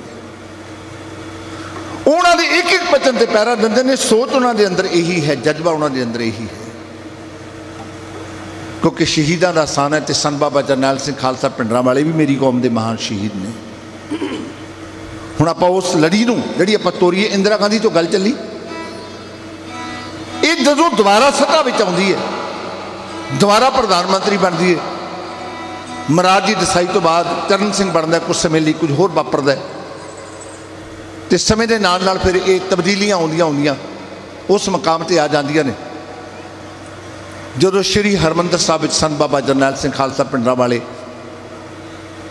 उन्होंने एक एक वचन से पैरा देंगे ने, सोच उन्होंने अंदर यही है, जज्बा उन्होंने अंदर यही है, क्योंकि शहीदों का स्थान है। तो संत बाबा जरनैल सिंह खालसा पिंडरां वाले भी मेरी कौम के महान शहीद ने। हुण आपां उस लड़ी नूं जिहड़ी आपां तोरीए, इंदिरा गांधी तो गल चली, ये जदों दोबारा सत्ता में आउंदी है, दोबारा प्रधानमंत्री बनती है, महाराज जी दसाई तो बाद चरण सिंह बनता है, कुछ समय लिए कुछ होर वापरदा है, तो समय के नाल नाल फिर ये तब्दीलियां आउंदियां उस मकाम पर आ जांदियां ने। जदों श्री हरमंदर साहिब विच संत बाबा जरनैल सिंह खालसा पिंडरां वाले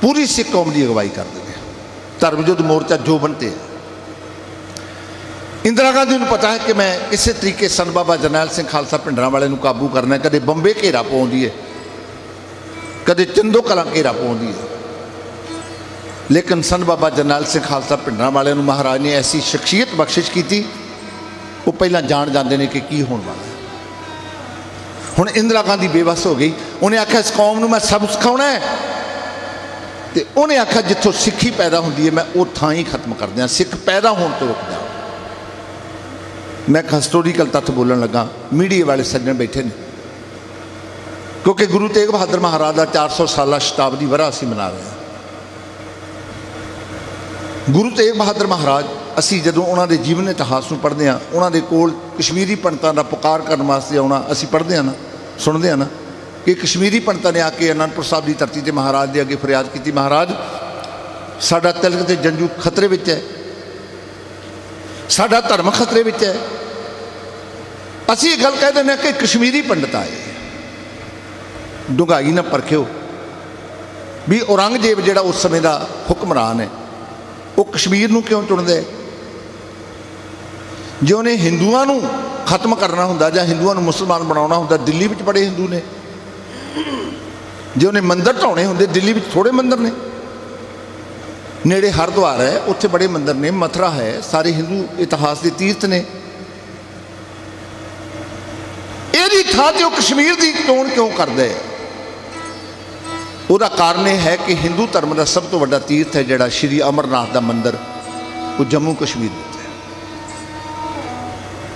पूरी सिख कौम की अगवाई करते हैं, धर्म युद्ध मोर्चा जो बनते हैं। इंदिरा गांधी को पता है कि मैं इस तरीके संत बाबा जरनैल सिंह खालसा पिंडरां वाले काबू करना है। कदे बंबे घेरा पाउंदी है, कदे चंदो कलां घेरा पाउंदी है। लेकिन संत बाबा जरनैल सिंह खालसा भिंडरां वाले महाराज ने ऐसी शख्सियत बख्शिश की, वो पहला जान जाते हैं कि की होने वाला है। हुण इंदिरा गांधी बेबस हो गई, उन्हें आख्या इस कौम नूं मैं सब सिखाउणा है, तो उन्हें आख्या जिथों सिक्खी पैदा होंदी है मैं वो थां ही खत्म कर दियां, सिख पैदा होने तो रुक जाओ। मैं एक हिस्टोरीकल तत्थ बोलन लगा, मीडिया वाले सज्जन बैठे ने, क्योंकि गुरु तेग बहादुर महाराज का 400 साला शताब्दी वरा असीं मना रहे हैं। गुरु तेग बहादुर महाराज असी जदों उन्होंने जीवन इतिहास में पढ़ते हैं, उन्होंने कोल कश्मीरी पंडितां का पुकार करने वास्ते आउणा असी पढ़ते हैं ना, सुनते हैं ना कि कश्मीरी पंडितां ने आके आनंदपुर साहब की धरती से महाराज के अगे फरियाद की, महाराज साडा तिलक ते जंजू खतरे विच है, साडा धर्म खतरे विच है। असी गल कह दें कि कश्मीरी पंडित आए, डुंगाई ना परखियो भी औरंगजेब जिहड़ा उस समय का हुक्मरान है वो कश्मीर नूं क्यों चुनदा है? जे उन्हें हिंदुआं नूं खत्म करना हुंदा जां हिंदुआं नूं मुसलमान बनाउणा हुंदा, दिल्ली विच बड़े हिंदू ने। जे उन्हें मंदिर ढाउणे हुंदे, दिल्ली विच थोड़े मंदिर ने, नेड़े हरिद्वार है उत्थे बड़े मंदिर ने, मथुरा है, सारे हिंदू इतिहास के तीर्थ ने। इहदी थां ते कश्मीर की चोण क्यों करदा है? उसका कारण यह है कि हिंदू धर्म का सब तो बड़ा तीर्थ है जिहड़ा श्री अमरनाथ का मंदिर, वो जम्मू कश्मीर में है।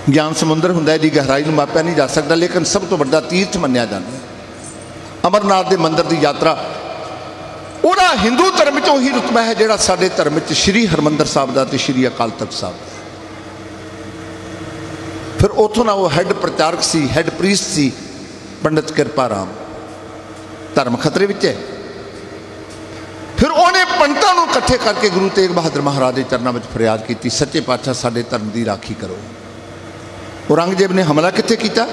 ज्ञान समुद्र हुंदा, इसकी गहराई में मापिया नहीं जा सकता, लेकिन सब तो बड़ा तीर्थ मन्निया जाता है। अमरनाथ के मंदिर की यात्रा वह हिंदू धर्म च उही रुतबा है जिहड़ा साडे धर्म च श्री हरमंदर साहब का ते श्री अकाल तख्त साहब का। फिर उतों ना वो हैड प्रचारक सी, हैड प्रीस्ट सी पंडित कृपा राम, धर्म खतरे विच है। फिर उन्हें पंडितां नूं इकट्ठे करके गुरु तेग बहादुर महाराज के चरणों में फरियाद की, सच्चे पातशाह साडे धर्म की राखी करो। औरंगजेब ने हमला कित्थे कीता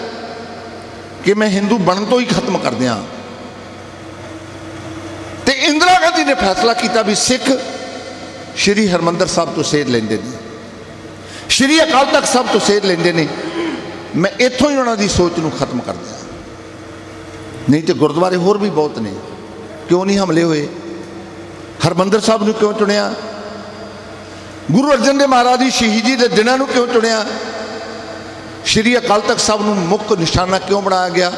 कि मैं हिंदू बन तो ही खत्म कर दियां, ते इंदिरा गांधी ने फैसला किया भी सिख श्री हरमंदर साहब तो सेध लेंदे ने, श्री अकाल तख्त साहब तो सेध लेंदे ने, मैं इत्थों ही उन्होंने सोच नूं खत्म कर दिया। नहीं तो गुरुद्वारे होर भी बहुत ने, क्यों नहीं हमले हुए? हरमंदर साहब नूं क्यों चुनिया? गुरु अर्जन देव महाराज की शहीदी के दिनों नूं क्यों चुनिया? श्री अकाल तख्त साहब नूं मुख्य निशाना क्यों बनाया गया?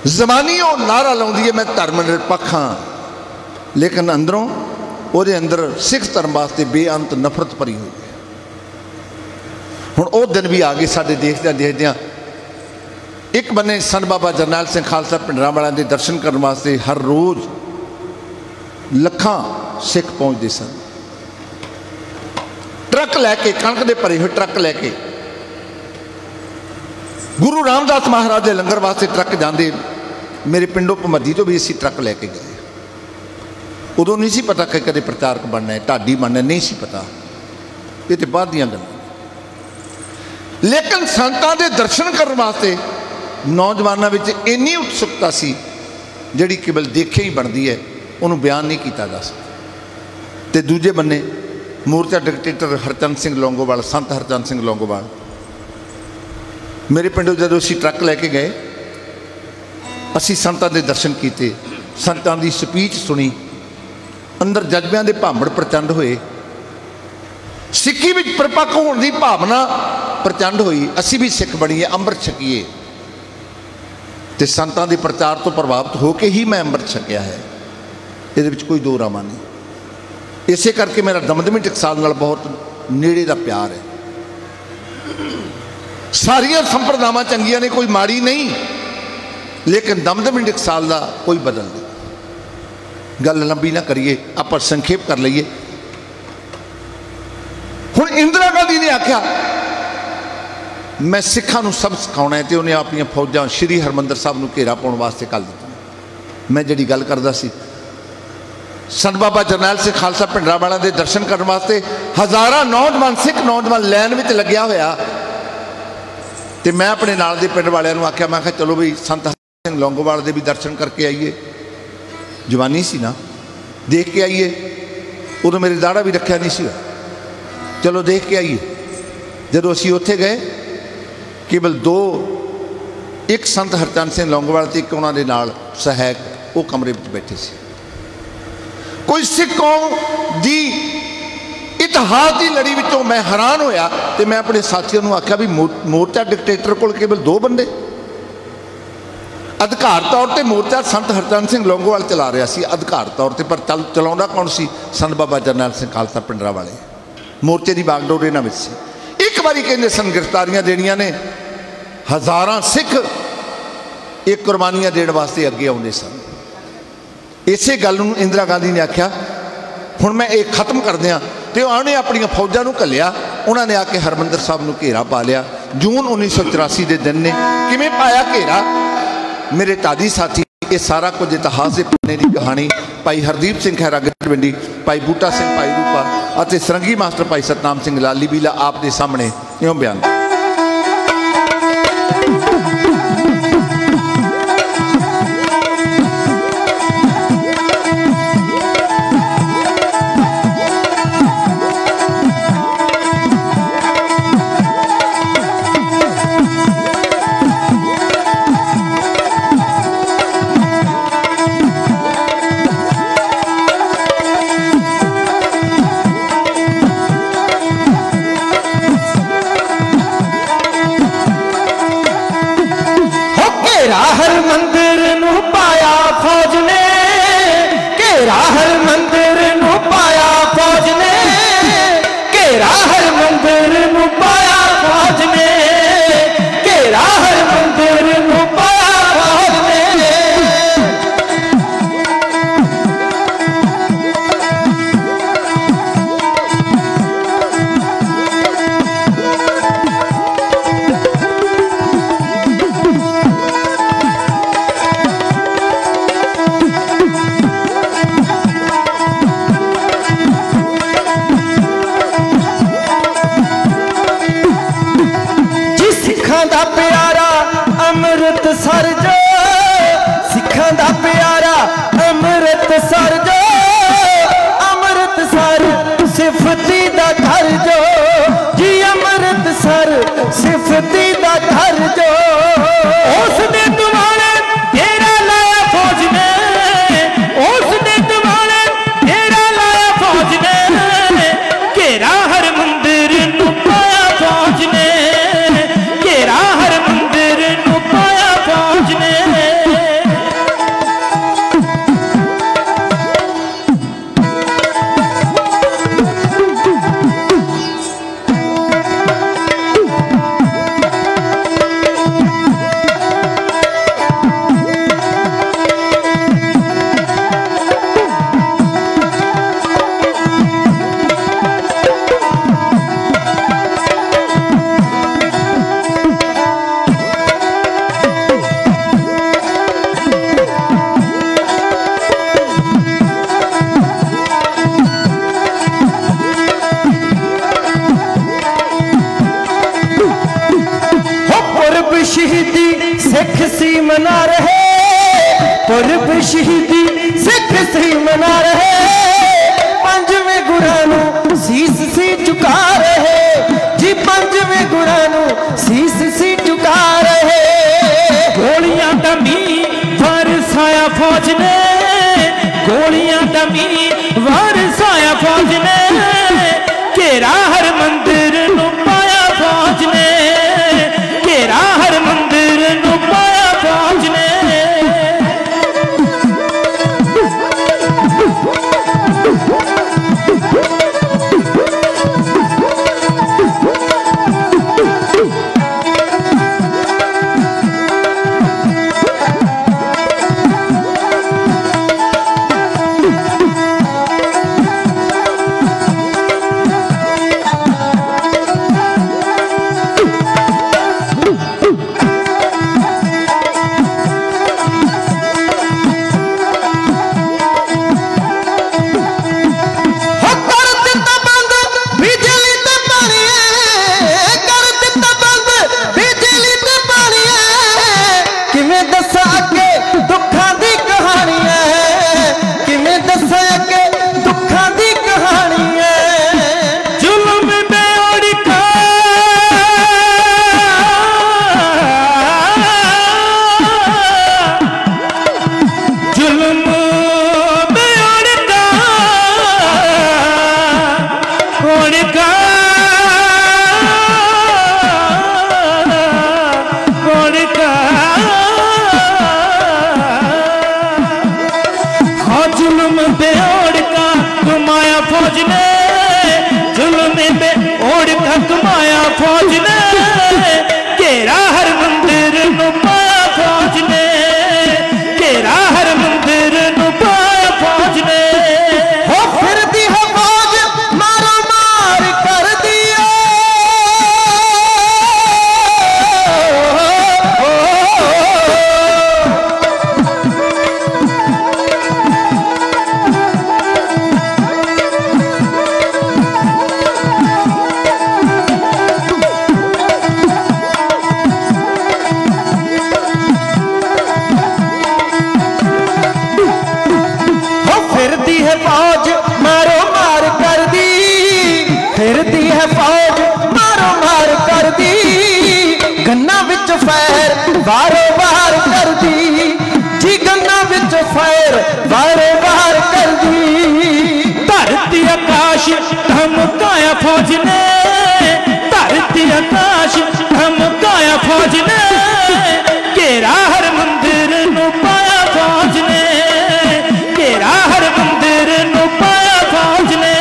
जमानी वो नारा लाउंदी है मैं धर्म निरपक्ष हाँ, लेकिन अंदरों ਉਹਦੇ अंदर सिख धर्म वास्ते बेअंत नफरत भरी हुई है। हुण वो दिन भी आ गए साडे देखदे देखदे। एक बन्ने संत बाबा जरनैल सिंह खालसा भिंडरां वालियां दे दर्शन करने वास्ते हर रोज़ लखां सिख पहुँचते सन, ट्रक लैके, कणक दे भरे हुए ट्रक लैके। गुरु रामदास महाराज के लंगर वास्ते ट्रक जाते, मेरे पिंडों भमदी तो भी असी ट्रक लैके गए। उदों नहीं सी पता कि कदे प्रचारक बनना है, ढाडी बनना नहीं सी पता, ये तो बाद दियां गल्लां। लेकिन संतां दे दर्शन करने वास्ते नौजवानों में इन्नी उत्सुकता सी जिहड़ी केवल देखे ही बनती है, उन्होंने बयान नहीं किया जा सकता। तो दूजे बन्ने मूर्चा डिकटेटर हरचंद सिंह लौंगोवाल, संत हरचंद सिंह लौंगोवाल, मेरे पिंडों जदों असीं ट्रक लैके गए, असीं संतां दे दर्शन किए, संतां दी स्पीच सुनी, अंदर जज्बियां दे भांबड़ प्रचंड होए, सिक्खी विच परिपक्व होने की भावना प्रचंड हुई। असी भी सिख बनीए, अंमृत छकीए, तो संतां दे प्रचार तो प्रभावित होकर ही मैं अंमृत छकिया है, ये कोई दो रामा नहीं। इसे करके मेरा दमदमी टकसाल नाल बहुत नेड़े का प्यार है। सारिया संप्रदावां चंगियां ने, कोई माड़ी नहीं, लेकिन दमदमी टकसाल का कोई बदल नहीं। गल लंबी ना करिए, आप संखेप कर लीए। हुण इंदिरा गांधी ने आख्या मैं सिखां नूं सब सिखाउणा है, तो उन्हें अपनी फौजां श्री हरमंदर साहब नूं घेरा पाउण वास्ते घल दित्ता। मैं जिहड़ी गल करदा सी, संत बाबा जरनैल सिंह खालसा भिंडरां वालियां दे दर्शन करने वास्ते हज़ारां नौजवान सिख नौजवान लैन में लग्या होया, तो मैं अपने नाल दे पिंड वालियां नूं आख्या, मैं चलो भी संत हरचंद सिंह लौंगोवाल दे भी दर्शन करके आइए। जवानी सी ना, देख के आइए। उदों मेरी दाड़ा भी रखा नहीं सी, चलो देख के आइए। जदों असीं उत्थे गए, केवल दो, एक संत हरचंद सिंह लौंगोवाल ते एक उन्हां दे नाल सहायक वो कमरे में बैठे सी। कोई सिख कौम की इतिहास की लड़ी विचों मैं हैरान होया तो मैं अपने साथियों को आख्या भी मोर्चा डिकटेटर को केवल 2 बंदे अधिकार तौर पर मोर्चा संत हरचंद सिंह लौंगोवाल चला रहा सी अधिकार तौर पर, पर चलाउंदा कौन सी? संत बाबा जरनैल सिंह खालसा पिंडरा वाले। मोर्चे की बागडोर इन्हां विच सी। एक बारी कहते सन गिरफ्तारियां देनियां ने, हज़ारां सिख एक कुर्बानियां देने वास्ते अगे आउंदे सन। इसे गल नूं इंदिरा गांधी ने आख्या हुण मैं एक खत्म कर दियां, तो उन्हें अपन फौजां नूं घल्लिया। उन्होंने आके हरमंदर साहब नूं घेरा पा लिया। जून 1984 के दिन ने किवें पाया घेरा? मेरे ढाडी साथी ये सारा कुछ इतिहास के पन्ने की कहानी भाई हरदीप सिंह खैरा गिरविंडी, भाई बूटा सिंह भाई रूपा और सरंगी मास्टर भाई सतनाम सिंह लाली बीला आप दे सामने इउं बयान। विच फैर वारो वार कर दी जी गन्ना विच फैर वारो वार कर दी धरती आकाश धमकाया फौज ने धरती आकाश धमकाया फौज ने घेरा हर मंदिर नू पाया फौज ने घेरा हर मंदिर नू पाया फौज ने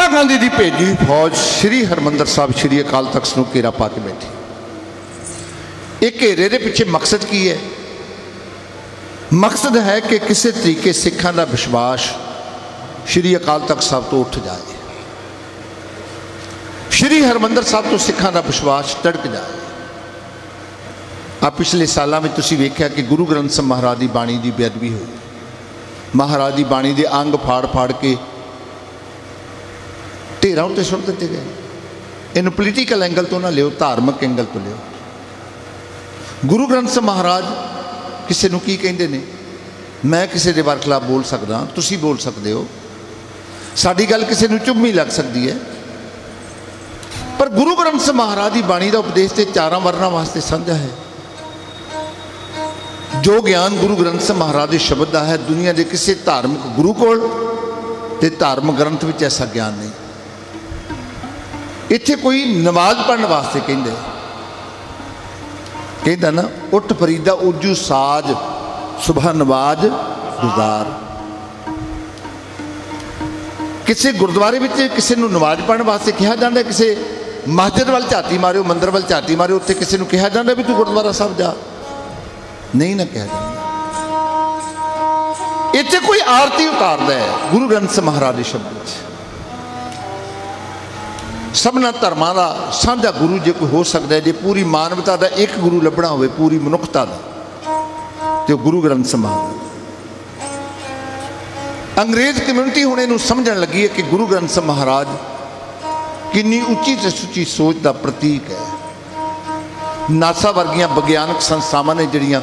गांधी की भेजी फौज श्री हरमंदर साहब श्री अकाल तख्त नूं घेरा पा के बैठी। एक घेरे के पिछे मकसद की है? मकसद है कि किसी तरीके सिखां का विश्वास श्री अकाल तख्त साहब तो उठ जाए, श्री हरमंदर साहब तो सिखां का विश्वास टड़क जाए। आप पिछले सालों में तुसीं वेख्या कि गुरु ग्रंथ साहब महाराज की बाणी की बेअदबी हुई, महाराज की बाणी के अंग फाड़ फाड़ के ढेरां उत्ते सुट दिते गए। इन्हूं पोलीटिकल एंगल तो ना लियो, धार्मिक एंगल तो लियो। गुरु ग्रंथ साहब महाराज किसी नूं की कहिंदे ने? मैं किसी के बरखिलाफ बोल सकदा, तुसीं बोल सकते हो, साडी गल किसी नूं चुभ नहीं लग सकती है, पर गुरु ग्रंथ साहब महाराज की बाणी का उपदेश तो चारां वर्णां वास्ते साझा है। जो ज्ञान गुरु ग्रंथ साहब महाराज के शब्द का है, दुनिया के किसी धार्मिक गुरु कोल ते धार्मिक ग्रंथ में ऐसा ज्ञान नहीं। इत्थे कोई नमाज पढ़ने वास्ते कहता ना, उठ फरीदा उजू साज सुबह नमाज गुजार। किसी गुरुद्वारे में किसी को नमाज पढ़ने वास्ते कहा जाता है, किसी मस्जिद वाल झाती मारियो, मंदिर वाल झाती मारियो, उत्थे किसी को कहा जाता भी तू गुरुद्वारा साहब जा, नहीं ना कहा जाता। इत्थे कोई आरती उतारदा है गुरु ग्रंथ साहब महाराज के शब्द। सबना धर्मां का साझा गुरु जो कोई हो सकता है, जो पूरी मानवता का एक गुरु लभना हो, पूरी मनुखता का, तो गुरु ग्रंथ साहब महाराज। अंग्रेज कम्यूनिटी हुण इहनूं समझण लगी है कि गुरु ग्रंथ साहब महाराज कितनी उच्ची ते सुच्ची सोच का प्रतीक है। नासा वर्गियां विज्ञानक संस्थावां ने जिहड़ियां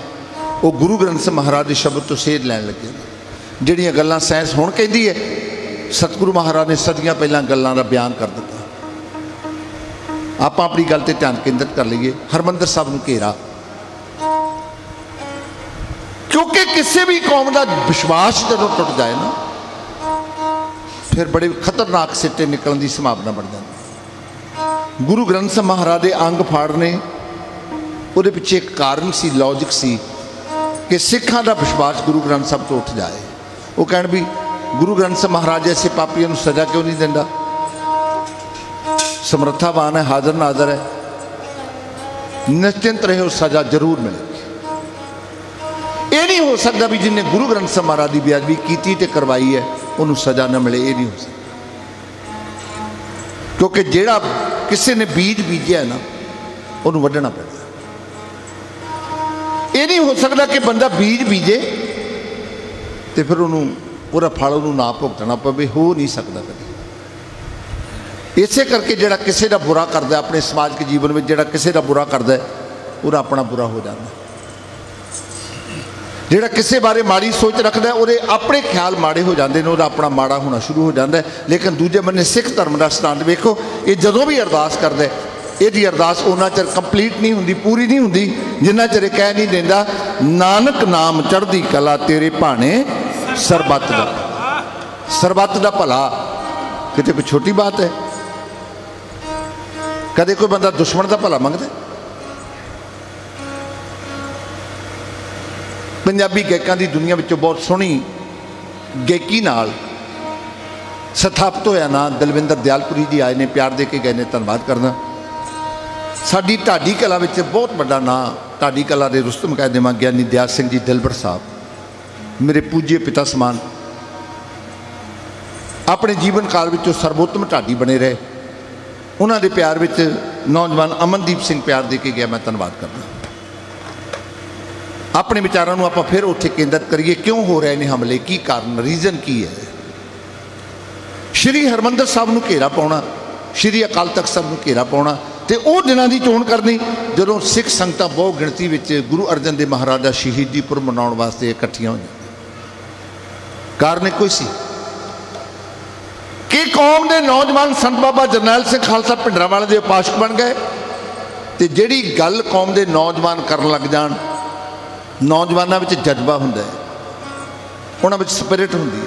वो गुरु ग्रंथ साहब महाराज के शब्द तो सेध लैण लगे। जिहड़ियां गल्लां साइंस हुण कहती है, सतगुरु महाराज ने सदियां पहलां गल्लां दा बयान कर दिता। आप अपनी गल ते ध्यान केंद्रित कर लीए। हरमंदर साहब नूं घेरा, क्योंकि किसी भी कौम का विश्वास जदों टुट जाए ना, फिर बड़े खतरनाक सिट्टे निकलने की संभावना बढ़ जाती। गुरु ग्रंथ साहब महाराज के अंग फाड़ने उहदे पिछे एक कारण सी, लॉजिक सी कि सिखां का विश्वास गुरु ग्रंथ साहब तो उठ जाए। वो कहण भी गुरु ग्रंथ साहब महाराज ऐसे पापियों को सजा क्यों नहीं देंदा? समर्थावान है, हाजिर नाजर है, निश्चिंत रहे, सजा जरूर मिलेगी। ये नहीं हो सकता भी जिन्हें गुरु ग्रंथ साहब महाराज की बेअदबी की ते करवाई है उन्होंने सजा न मिले, ये नहीं हो सकता। क्योंकि जेड़ा किसी ने बीज बीजा है ना, उन्होंने वड्ढना पैना। ये नहीं हो सकता कि बंदा बीज बीजे तो फिर उन्होंने पूरा फल उन्होंने ना भुगतना पवे, हो नहीं सकता कभी। इसे करके जिहड़ा किसी का बुरा करता अपने समाज के जीवन में, जिहड़ा किसी का बुरा करता है वह अपना बुरा हो जाता। जिहड़ा किसी बारे माड़ी सोच रखता है वो अपने ख्याल माड़े हो जाते हैं, वह अपना माड़ा होना शुरू हो जाता है। लेकिन दूजे बन्ने सिख धर्म का सिद्धांत वेखो, ये जदों भी अरदास करता है ਇਹਦੀ ਅਰਦਾਸ ਉਹਨਾਂ ਚਿਰ ਕੰਪਲੀਟ ਨਹੀਂ ਹੁੰਦੀ, ਪੂਰੀ ਨਹੀਂ ਹੁੰਦੀ, ਜਿੰਨਾ ਚਿਰ ਕਹਿ ਨਹੀਂ ਦਿੰਦਾ ਨਾਨਕ ਨਾਮ ਚੜ੍ਹਦੀ ਕਲਾ ਤੇਰੇ ਭਾਣੇ ਸਰਬੱਤ ਦਾ। ਸਰਬੱਤ ਦਾ ਭਲਾ ਕਿਤੇ ਕੋਈ ਛੋਟੀ ਬਾਤ ਹੈ? ਕਦੇ ਕੋਈ ਬੰਦਾ ਦੁਸ਼ਮਣ ਦਾ ਭਲਾ ਮੰਗਦਾ? ਪੰਜਾਬੀ ਗਾਇਕਾਂ ਦੀ ਦੁਨੀਆ ਵਿੱਚੋਂ ਬਹੁਤ ਸੋਹਣੀ ਗਾਇਕੀ ਨਾਲ ਸਥਾਪਿਤ ਹੋਇਆ ਨਾ ਦਲਵਿੰਦਰ ਦਿਆਲਪੁਰੀ ਜੀ ਆਏ ਨੇ, ਪਿਆਰ ਦੇ ਕੇ ਗਏ ਨੇ, ਧੰਨਵਾਦ ਕਰਨਾ। ਸਾਡੀ ਢਾਡੀ ਕਲਾ ਵਿੱਚ ਬਹੁਤ ਵੱਡਾ ਨਾਂ, ਢਾਡੀ ਕਲਾ ਦੇ ਰੁਸਤਮ ਕਹਿ ਦੇਵਾਂ ਗਿਆਨੀ ਦਿਆਲ ਸਿੰਘ ਜੀ ਦਿਲਬਰ ਸਾਹਿਬ, ਮੇਰੇ ਪੂਜੇ ਪਿਤਾ ਸਮਾਨ, ਆਪਣੇ ਜੀਵਨ ਕਾਲ ਵਿੱਚ ਉਹ ਸਰਵੋਤਮ ਢਾਡੀ ਬਣੇ ਰਹੇ। ਉਹਨਾਂ ਦੇ ਪਿਆਰ ਵਿੱਚ ਨੌਜਵਾਨ ਅਮਨਦੀਪ ਸਿੰਘ ਪਿਆਰ ਦੇ ਕੇ ਗਿਆ, ਮੈਂ ਧੰਨਵਾਦ ਕਰਦਾ। ਆਪਣੇ ਵਿਚਾਰਾਂ ਨੂੰ ਆਪਾਂ ਫਿਰ ਉੱਥੇ ਕੇਂਦਰਿਤ ਕਰੀਏ, ਕਿਉਂ ਹੋ ਰਹੇ ਨੇ ਹਮਲੇ, ਕੀ ਕਾਰਨ, ਰੀਜ਼ਨ ਕੀ ਹੈ? ਸ਼੍ਰੀ ਹਰਿਮੰਦਰ ਸਾਹਿਬ ਨੂੰ ਘੇਰਾ ਪਾਉਣਾ, ਸ਼੍ਰੀ ਅਕਾਲ ਤਖਤ ਸਾਹਿਬ ਨੂੰ ਘੇਰਾ ਪਾਉਣਾ, ਤੇ ਉਹ ਦਿਨਾਂ ਦੀ ਚੋਣ ਕਰਨੀ ਜਦੋਂ ਸਿੱਖ ਸੰਗਤਾਂ ਬਹੁ ਗਿਣਤੀ ਵਿੱਚ ਗੁਰੂ ਅਰਜਨ ਦੇਵ ਮਹਾਰਾਜ ਦਾ ਸ਼ਹੀਦੀ ਪੁਰਬ ਮਨਾਉਣ ਵਾਸਤੇ ਇਕੱਠੀਆਂ ਹੋਈਆਂ। ਕਾਰਨ ਇੱਕੋ ਹੀ ਸੀ ਕਿ ਕੌਮ ਦੇ ਨੌਜਵਾਨ ਸੰਤ ਬਾਬਾ ਜਰਨੈਲ ਸਿੰਘ ਖਾਲਸਾ ਭਿੰਡਰਾਂਵਾਲੇ ਦੇ ਉਪਾਸ਼ਕ ਬਣ ਗਏ, ਤੇ ਜਿਹੜੀ ਗੱਲ ਕੌਮ ਦੇ ਨੌਜਵਾਨ ਕਰਨ ਲੱਗ ਜਾਣ, ਨੌਜਵਾਨਾਂ ਵਿੱਚ ਜਜ਼ਬਾ ਹੁੰਦਾ ਹੈ, ਉਹਨਾਂ ਵਿੱਚ ਸਪਿਰਿਟ ਹੁੰਦੀ ਹੈ।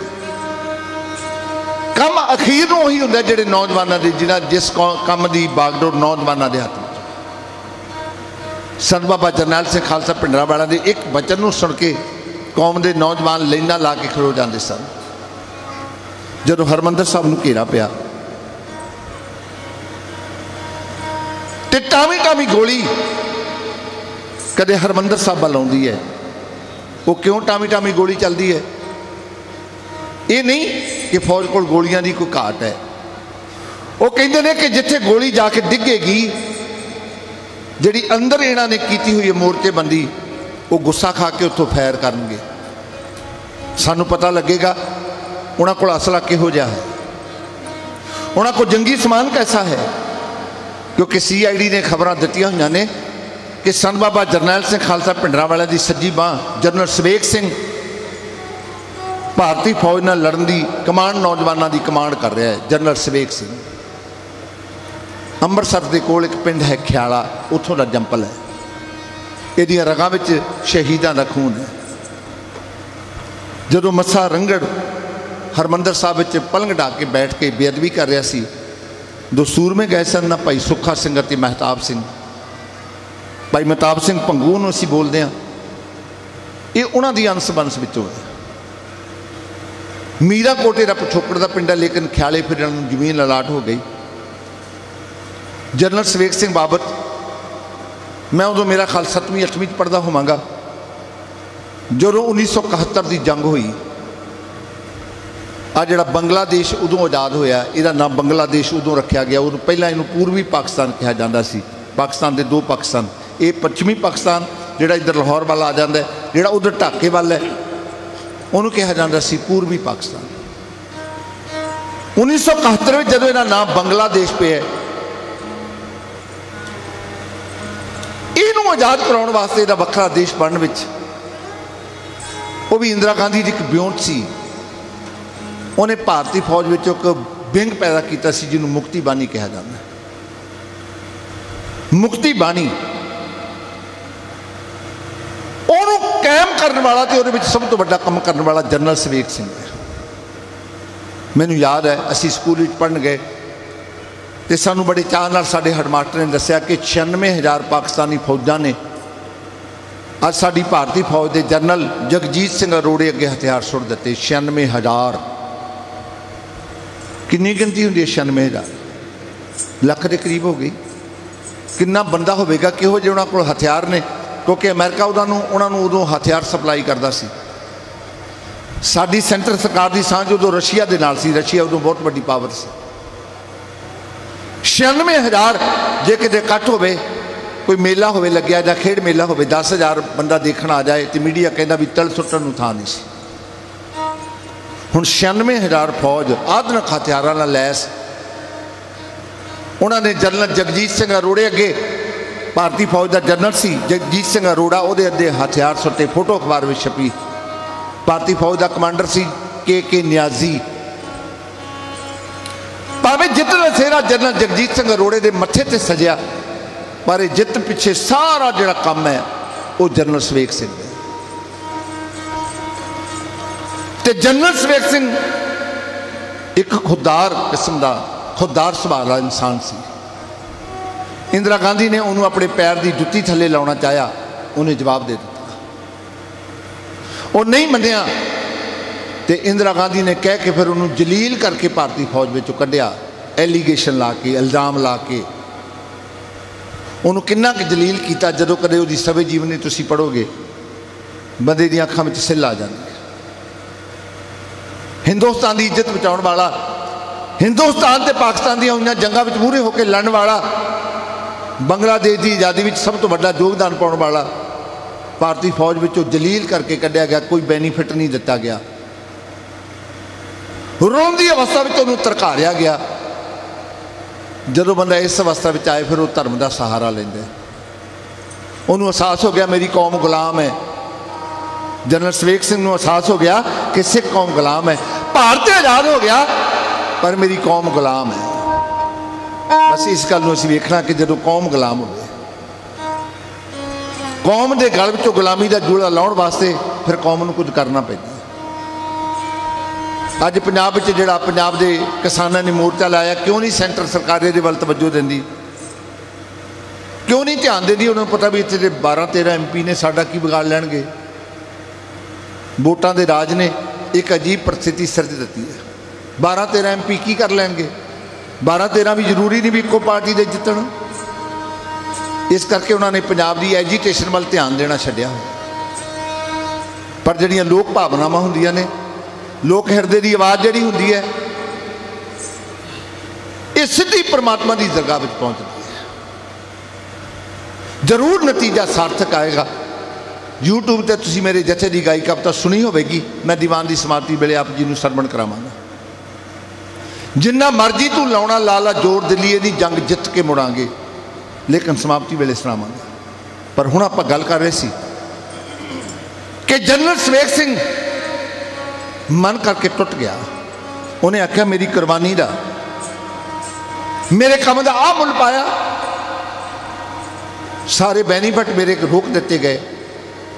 ਕੰਮ ਅਖੀਰ ਨੂੰ ਉਹੀ ਹੁੰਦਾ ਜਿਹੜੇ ਨੌਜਵਾਨਾਂ ਦੇ, ਜਿਹਨਾਂ ਜਿਸ ਕੰਮ ਦੀ ਬਾਗਡੋਰ ਨੌਜਵਾਨਾਂ ਦੇ ਹੱਥ ਵਿੱਚ। ਸੰਤ ਬਾਬਾ ਜਰਨੈਲ ਸਿੰਘ ਖਾਲਸਾ ਭਿੰਡਰਾਂਵਾਲਾ ਦੇ ਇੱਕ ਬਚਨ ਨੂੰ ਸੁਣ ਕੇ ਕੌਮ ਦੇ ਨੌਜਵਾਨ ਲਾਈਨਾਂ ਲਾ ਕੇ ਖੜੋ ਜਾਂਦੇ ਸਨ। ਜਦੋਂ ਹਰਿਮੰਦਰ ਸਾਹਿਬ ਨੂੰ ਘੇਰਾ ਪਿਆ ਤੇ ਟਾਵੀਂ ਟਾਵੀਂ ਗੋਲੀ ਕਦੇ ਹਰਿਮੰਦਰ ਸਾਹਿਬ ਵੱਲ ਆਉਂਦੀ ਹੈ। ਉਹ ਕਿਉਂ ਟਾਵੀਂ ਟਾਵੀਂ ਗੋਲੀ ਚੱਲਦੀ ਹੈ? ਇਹ ਨਹੀਂ ਕਿ ਫੌਜ ਕੋਲ ਗੋਲੀਆਂ ਦੀ ਕੋਈ ਘਾਟ ਹੈ। ਉਹ ਕਹਿੰਦੇ ਨੇ ਕਿ ਜਿੱਥੇ ਗੋਲੀ ਜਾ ਕੇ ਡਿੱਗੇਗੀ, ਜਿਹੜੀ ਅੰਦਰ ਇਹਨਾਂ ਨੇ ਕੀਤੀ ਹੋਈ ਹੈ ਮੋਰਚੇਬੰਦੀ, ਉਹ ਗੁੱਸਾ ਖਾ ਕੇ ਉੱਥੋਂ ਫਾਇਰ ਕਰਨਗੇ। ਸਾਨੂੰ ਪਤਾ ਲੱਗੇਗਾ ਉਹਨਾਂ ਕੋਲ ਅਸਲਾ ਕਿਹੋ ਜਿਹਾ ਹੈ, ਉਹਨਾਂ ਕੋਲ ਜੰਗੀ ਸਮਾਨ ਕੈਸਾ ਹੈ। ਕਿਉਂਕਿ CID ਨੇ ਖਬਰਾਂ ਦਿੱਤੀਆਂ ਹੋਈਆਂ ਨੇ ਕਿ ਸੰਤ ਬਾਬਾ ਜਰਨੈਲ ਸਿੰਘ ਖਾਲਸਾ ਭਿੰਡਰਾਂਵਾਲਾ ਦੀ ਸੱਜੀ ਬਾਂਹ ਜਨਰਲ ਸਵੇਗ ਸਿੰਘ ਭਾਰਤੀ ਫੌਜ ਨਾਲ ਲੜਨ ਦੀ ਕਮਾਂਡ, ਨੌਜਵਾਨਾਂ ਦੀ ਕਮਾਂਡ ਕਰ ਰਿਹਾ ਹੈ। ਜਨਰਲ ਸਵੇਗ ਸਿੰਘ ਅੰਮ੍ਰਿਤਸਰ ਦੇ ਕੋਲ ਇੱਕ ਪਿੰਡ ਹੈ ਖਿਆਲਾ, ਉੱਥੋਂ ਦਾ ਜੰਪਲ ਹੈ। ਇਹਦੀਆਂ ਰਗਾਂ ਵਿੱਚ ਸ਼ਹੀਦਾਂ ਦਾ ਖੂਨ ਹੈ। ਜਦੋਂ ਮੱਸਾ ਰੰਗੜ ਹਰਿਮੰਦਰ ਸਾਹਿਬ ਵਿੱਚ ਪਲੰਘ ਢਾ ਕੇ ਬੈਠ ਕੇ ਬੇਅਦਬੀ ਕਰ ਰਿਹਾ ਸੀ, ਦੋ ਸੂਰਮੇ ਗਏ ਸਨ ਨਾ, ਭਾਈ ਸੁੱਖਾ ਸਿੰਘ ਅਤੇ ਮਹਿਤਾਬ ਸਿੰਘ। ਭਾਈ ਮਹਿਤਾਬ ਸਿੰਘ ਭੰਗੂ ਨੂੰ ਅਸੀਂ ਬੋਲਦੇ ਹਾਂ, ਇਹ ਉਹਨਾਂ ਦੀ ਅੰਸ ਬੰਸ ਵਿੱਚੋਂ ਹੈ। ਮੀਰਾ ਕੋਟੇ ਦਾ ਪਿਛੋਕੜ ਦਾ ਪਿੰਡ ਹੈ, ਲੇਕਿਨ ਖਿਆਲੇ ਫਿਰਨ ਨੂੰ ਜ਼ਮੀਨ ਅਲਾਟ ਹੋ ਗਈ। ਜਨਰਲ ਸਵੇਗ ਸਿੰਘ ਬਾਬਤ ਮੈਂ ਉਦੋਂ ਮੇਰਾ ਖਿਆਲ 7ਵੀਂ 8ਵੀਂ 'ਚ ਪੜ੍ਹਦਾ ਹੋਵਾਂਗਾ, ਜਦੋਂ 1971 ਦੀ ਜੰਗ ਹੋਈ। ਆ ਜਿਹੜਾ ਬੰਗਲਾਦੇਸ਼ ਉਦੋਂ ਆਜ਼ਾਦ ਹੋਇਆ, ਇਹਦਾ ਨਾਮ ਬੰਗਲਾਦੇਸ਼ ਉਦੋਂ ਰੱਖਿਆ ਗਿਆ। ਉਦੋਂ ਪਹਿਲਾਂ ਇਹਨੂੰ ਪੂਰਬੀ ਪਾਕਿਸਤਾਨ ਕਿਹਾ ਜਾਂਦਾ ਸੀ। ਪਾਕਿਸਤਾਨ ਦੇ ਦੋ ਪਾਕਿਸਤਾਨ, ਇਹ ਪੱਛਮੀ ਪਾਕਿਸਤਾਨ ਜਿਹੜਾ ਇੱਧਰ ਲਾਹੌਰ ਵੱਲ ਆ ਜਾਂਦਾ, ਜਿਹੜਾ ਉਧਰ ਢਾਕੇ ਵੱਲ ਹੈ ਉਹਨੂੰ ਕਿਹਾ ਜਾਂਦਾ ਸੀ ਪੂਰਬੀ ਪਾਕਿਸਤਾਨ। 1971 ਵਿੱਚ ਜਦੋਂ ਇਹਦਾ ਨਾਮ ਬੰਗਲਾਦੇਸ਼ ਪਿਆ, ਇਹਨੂੰ ਆਜ਼ਾਦ ਕਰਾਉਣ ਵਾਸਤੇ ਇਹਦਾ ਵੱਖਰਾ ਦੇਸ਼ ਬਣਨ ਵਿੱਚ ਉਹ ਵੀ ਇੰਦਰਾ ਗਾਂਧੀ ਦੀ ਇੱਕ ਵਿਉਂਤ ਸੀ। ਉਹਨੇ ਭਾਰਤੀ ਫੌਜ ਵਿੱਚ ਇੱਕ ਵਿੰਗ ਪੈਦਾ ਕੀਤਾ ਸੀ ਜਿਹਨੂੰ ਮੁਕਤੀ ਬਾਣੀ ਕਿਹਾ ਜਾਂਦਾ। ਮੁਕਤੀ ਬਾਣੀ ਉਹਨੂੰ ਕਾਇਮ ਕਰਨ ਵਾਲਾ ਤੇ ਉਹਦੇ ਵਿੱਚ ਸਭ ਤੋਂ ਵੱਡਾ ਕੰਮ ਕਰਨ ਵਾਲਾ ਜਨਰਲ ਸਵੇਗ ਸਿੰਘ ਹੈ। ਮੈਨੂੰ ਯਾਦ ਹੈ ਅਸੀਂ ਸਕੂਲ ਵਿੱਚ ਪੜ੍ਹਨ ਗਏ ਤੇ ਸਾਨੂੰ ਬੜੇ ਚਾਅ ਨਾਲ ਸਾਡੇ ਹੈਡਮਾਸਟਰ ਨੇ ਦੱਸਿਆ ਕਿ 96,000 ਪਾਕਿਸਤਾਨੀ ਫੌਜਾਂ ਨੇ ਅੱਜ ਸਾਡੀ ਭਾਰਤੀ ਫੌਜ ਦੇ ਜਨਰਲ ਜਗਜੀਤ ਸਿੰਘ ਅਰੋੜੇ ਅੱਗੇ ਹਥਿਆਰ ਸੁੱਟ ਦਿੱਤੇ। 96,000 ਕਿੰਨੀ ਗਿਣਤੀ ਹੁੰਦੀ ਹੈ? 96,000 ਲੱਖ ਦੇ ਕਰੀਬ ਹੋ ਗਈ। ਕਿੰਨਾ ਬੰਦਾ ਹੋਵੇਗਾ, ਕਿਹੋ ਜਿਹੇ ਉਹਨਾਂ ਕੋਲ ਹਥਿਆਰ ਨੇ, ਕਿਉਂਕਿ ਅਮਰੀਕਾ ਉਹਨਾਂ ਨੂੰ ਉਦੋਂ ਹਥਿਆਰ ਸਪਲਾਈ ਕਰਦਾ ਸੀ। ਸਾਡੀ ਸੈਂਟਰ ਸਰਕਾਰ ਦੀ ਸਾਂਝ ਉਦੋਂ ਰਸ਼ੀਆ ਦੇ ਨਾਲ ਸੀ। ਰਸ਼ੀਆ ਉਦੋਂ ਬਹੁਤ ਵੱਡੀ ਪਾਵਰ ਸੀ। 96,000 ਜੇ ਕਿਤੇ ਇਕੱਠ ਹੋਵੇ, ਕੋਈ ਮੇਲਾ ਹੋਵੇ ਲੱਗਿਆ ਜਾਂ ਖੇਡ ਮੇਲਾ ਹੋਵੇ, 10,000 ਬੰਦਾ ਦੇਖਣ ਆ ਜਾਏ ਤੇ ਮੀਡੀਆ ਕਹਿੰਦਾ ਵੀ ਤਲ ਸੁੱਟਣ ਨੂੰ ਥਾਂ ਨਹੀਂ ਸੀ। ਹੁਣ 96,000 ਫੌਜ ਆਧੁਨਿਕ ਹਥਿਆਰਾਂ ਨਾਲ ਲੈਸ। ਉਹਨਾਂ ਨੇ ਜਨਰਲ ਜਗਜੀਤ ਸਿੰਘ ਅਰੋੜੇ ਅੱਗੇ, ਭਾਰਤੀ ਫੌਜ ਦਾ ਜਨਰਲ ਸੀ ਜਗਜੀਤ ਸਿੰਘ ਅਰੋੜਾ, ਉਹਦੇ ਅੱਗੇ ਹਥਿਆਰ ਸੁੱਟੇ। ਫੋਟੋ ਅਖਬਾਰ ਵਿੱਚ ਛਪੀ। ਭਾਰਤੀ ਫੌਜ ਦਾ ਕਮਾਂਡਰ ਸੀ ਕੇ ਨਿਆਜ਼ੀ। ਭਾਵੇਂ ਜਿੱਤਣਾ ਸਿਹਰਾ ਜਨਰਲ ਜਗਜੀਤ ਸਿੰਘ ਅਰੋੜੇ ਦੇ ਮੱਥੇ ਤੇ ਸਜਿਆ, पर ये जित पिछे सारा जिहड़ा काम है वो जनरल सवेग सिंह है। ते जनरल सवेग सिंह एक खुददार किस्म का खुददार सुभाਅ वाला इंसान सी। इंदिरा गांधी ने उन्होंने अपने पैर की जुत्ती थले लाना चाहा, उन्हें जवाब दे दिता, वो नहीं मनिया। तो इंदिरा गांधी ने कह के फिर उन्होंने जलील करके भारतीय फौज में कढ़िया, एलीगेशन ला के, इल्जाम ला के उन्होंने किन्ना कि जलील किया। जो कदे उसकी सवे जीवनी तुसी पढ़ोगे बंदे दी अखां में सिल आ जाती है। हिंदुस्तान की इज्जत बचाने वाला, हिंदुस्तान ते पाकिस्तान दी हुई जंगां में मूहरे होकर लड़न वाला, बांग्लादेश की आज़ादी में सब तो बड़ा योगदान पाने वाला भारतीय फौज में जलील करके कढ़िया गया, कोई बेनीफिट नहीं दिता गया। रोन की अवस्था में उन्होंने तरकारिया गया। जो बंदा इस अवस्था में आए फिर वो धर्म का सहारा लेंदे। उन्होंने एहसास हो गया मेरी कौम गुलाम है। जनरल सवेग सिंह को एहसास हो गया कि सिख कौम गुलाम है। भारत आज़ाद हो गया पर मेरी कौम गुलाम है। बस इस गल असीं वेखना कि जो कौम गुलाम हो, कौम के गल विचों गुलामी का जूड़ा लाउण वास्ते फिर कौम नूं कुछ करना पैंदा। अज पंजाब विच जिहड़ा पंजाब के किसानों ने मोर्चा लाया, क्यों नहीं सेंटर सरकार इहदे वल तवज्जो दिंदी, क्यों नहीं ध्यान देंदी? उन्होंने पता भी इत्थे 12-13 MP ने साडा की बिगाड़ लैणगे। वोटां दे राज ने एक अजीब परिस्थिति सिरज दी है। 12-13 MP की कर लैणगे? 12-13 भी जरूरी नहीं भी इक्को पार्टी दे जितण। इस करके उन्होंने पंजाब की एजीटेशन वाल ध्यान देना छड्डिया। पर जिहड़ियां लोक भावनावां हुंदियां ने, लोक हिरदे की आवाज़ जिहड़ी हुंदी है, ये सीधी परमात्मा की दरगाह में पहुंचती है। जरूर नतीजा सार्थक आएगा। यूट्यूब पर तुसीं मेरे जथे की गाई कविता सुनी होगी, मैं दीवान की समाप्ति वेले आप जी को सरवण करावांगा। जिन्ना मर्जी तू लाउणा लाला जोर दिलीए दी जंग जित के मुड़ांगे, लेकिन समाप्ति वेले सुनावांगे। पर हुण आपां गल कर रहे सी कि जनरल सवेग सिंह मन करके टुट गया। उन्हें आख्या मेरी कुर्बानी का, मेरे काम का आ मुल पाया, सारे बेनीफिट मेरे रोक दिते गए,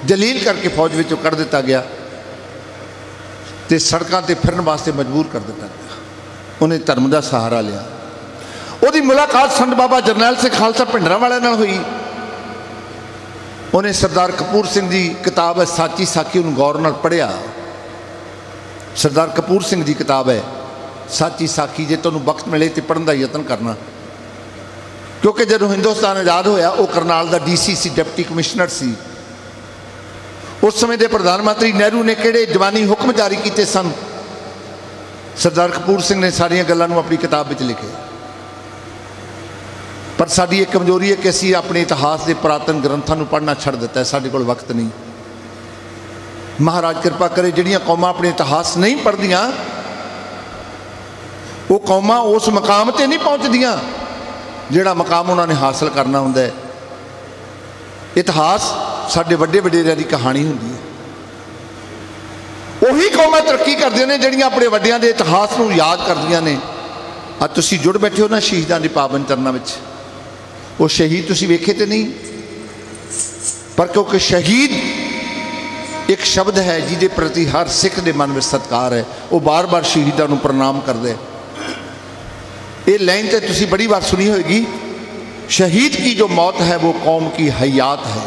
जलील करके फौज में कढ़ दिता गया, तो सड़कों पर फिरन वास्ते मजबूर कर दिता गया। उन्हें धर्म का सहारा लिया। उसकी मुलाकात संत बाबा जरनैल सिंह खालसा भिंडरांवाले नाल हुई। उन्हें सरदार कपूर सिंह की किताब है साची साखी, उन्होंने गौर नाल पढ़िया। सरदार कपूर सिंह की किताब है साची साखी, जे तुहानूं वक्त मिले तो पढ़न का यतन करना, क्योंकि जो हिंदुस्तान आज़ाद होया वो करनाल का DC सी, डिप्टी कमिश्नर सी। उस समय के प्रधानमंत्री नेहरू ने किहड़े जवानी हुक्म जारी किए सन, सरदार कपूर सिंह ने सारिया गल्लां अपनी किताब में लिखे। पर साडी एक कमजोरी है कि असीं अपने इतिहास के पुरातन ग्रंथों को पढ़ना छड़ दिता है, साडे कोल वक्त नहीं। महाराज कृपा करे जिहड़ियां कौमां अपने इतिहास नहीं पढ़दियां वो कौमां उस मकाम ते नहीं पहुँचदियां जिहड़ा मकाम उन्होंने हासिल करना हुंदा है। इतिहास साडे वड्डे वडेरियां दी कहानी हुंदी है। उही कौमां तरक्की करदियां ने जिहड़ियां अपने वड्डियां दे इतिहास नूं याद करदियां ने। अज तुसीं जुड़ बैठे हो ना शहीदां दे पावन चरनां विच, वो शहीद तुसीं वेखे ते नहीं, पर क्योंकि शहीद एक शब्द है जिहदे प्रति हर सिख के मन में सत्कार है, वो बार बार शहीदों को प्रणाम करते। ये लाइन तो तुसी बड़ी बार सुनी होगी, शहीद की जो मौत है वो कौम की हयात है।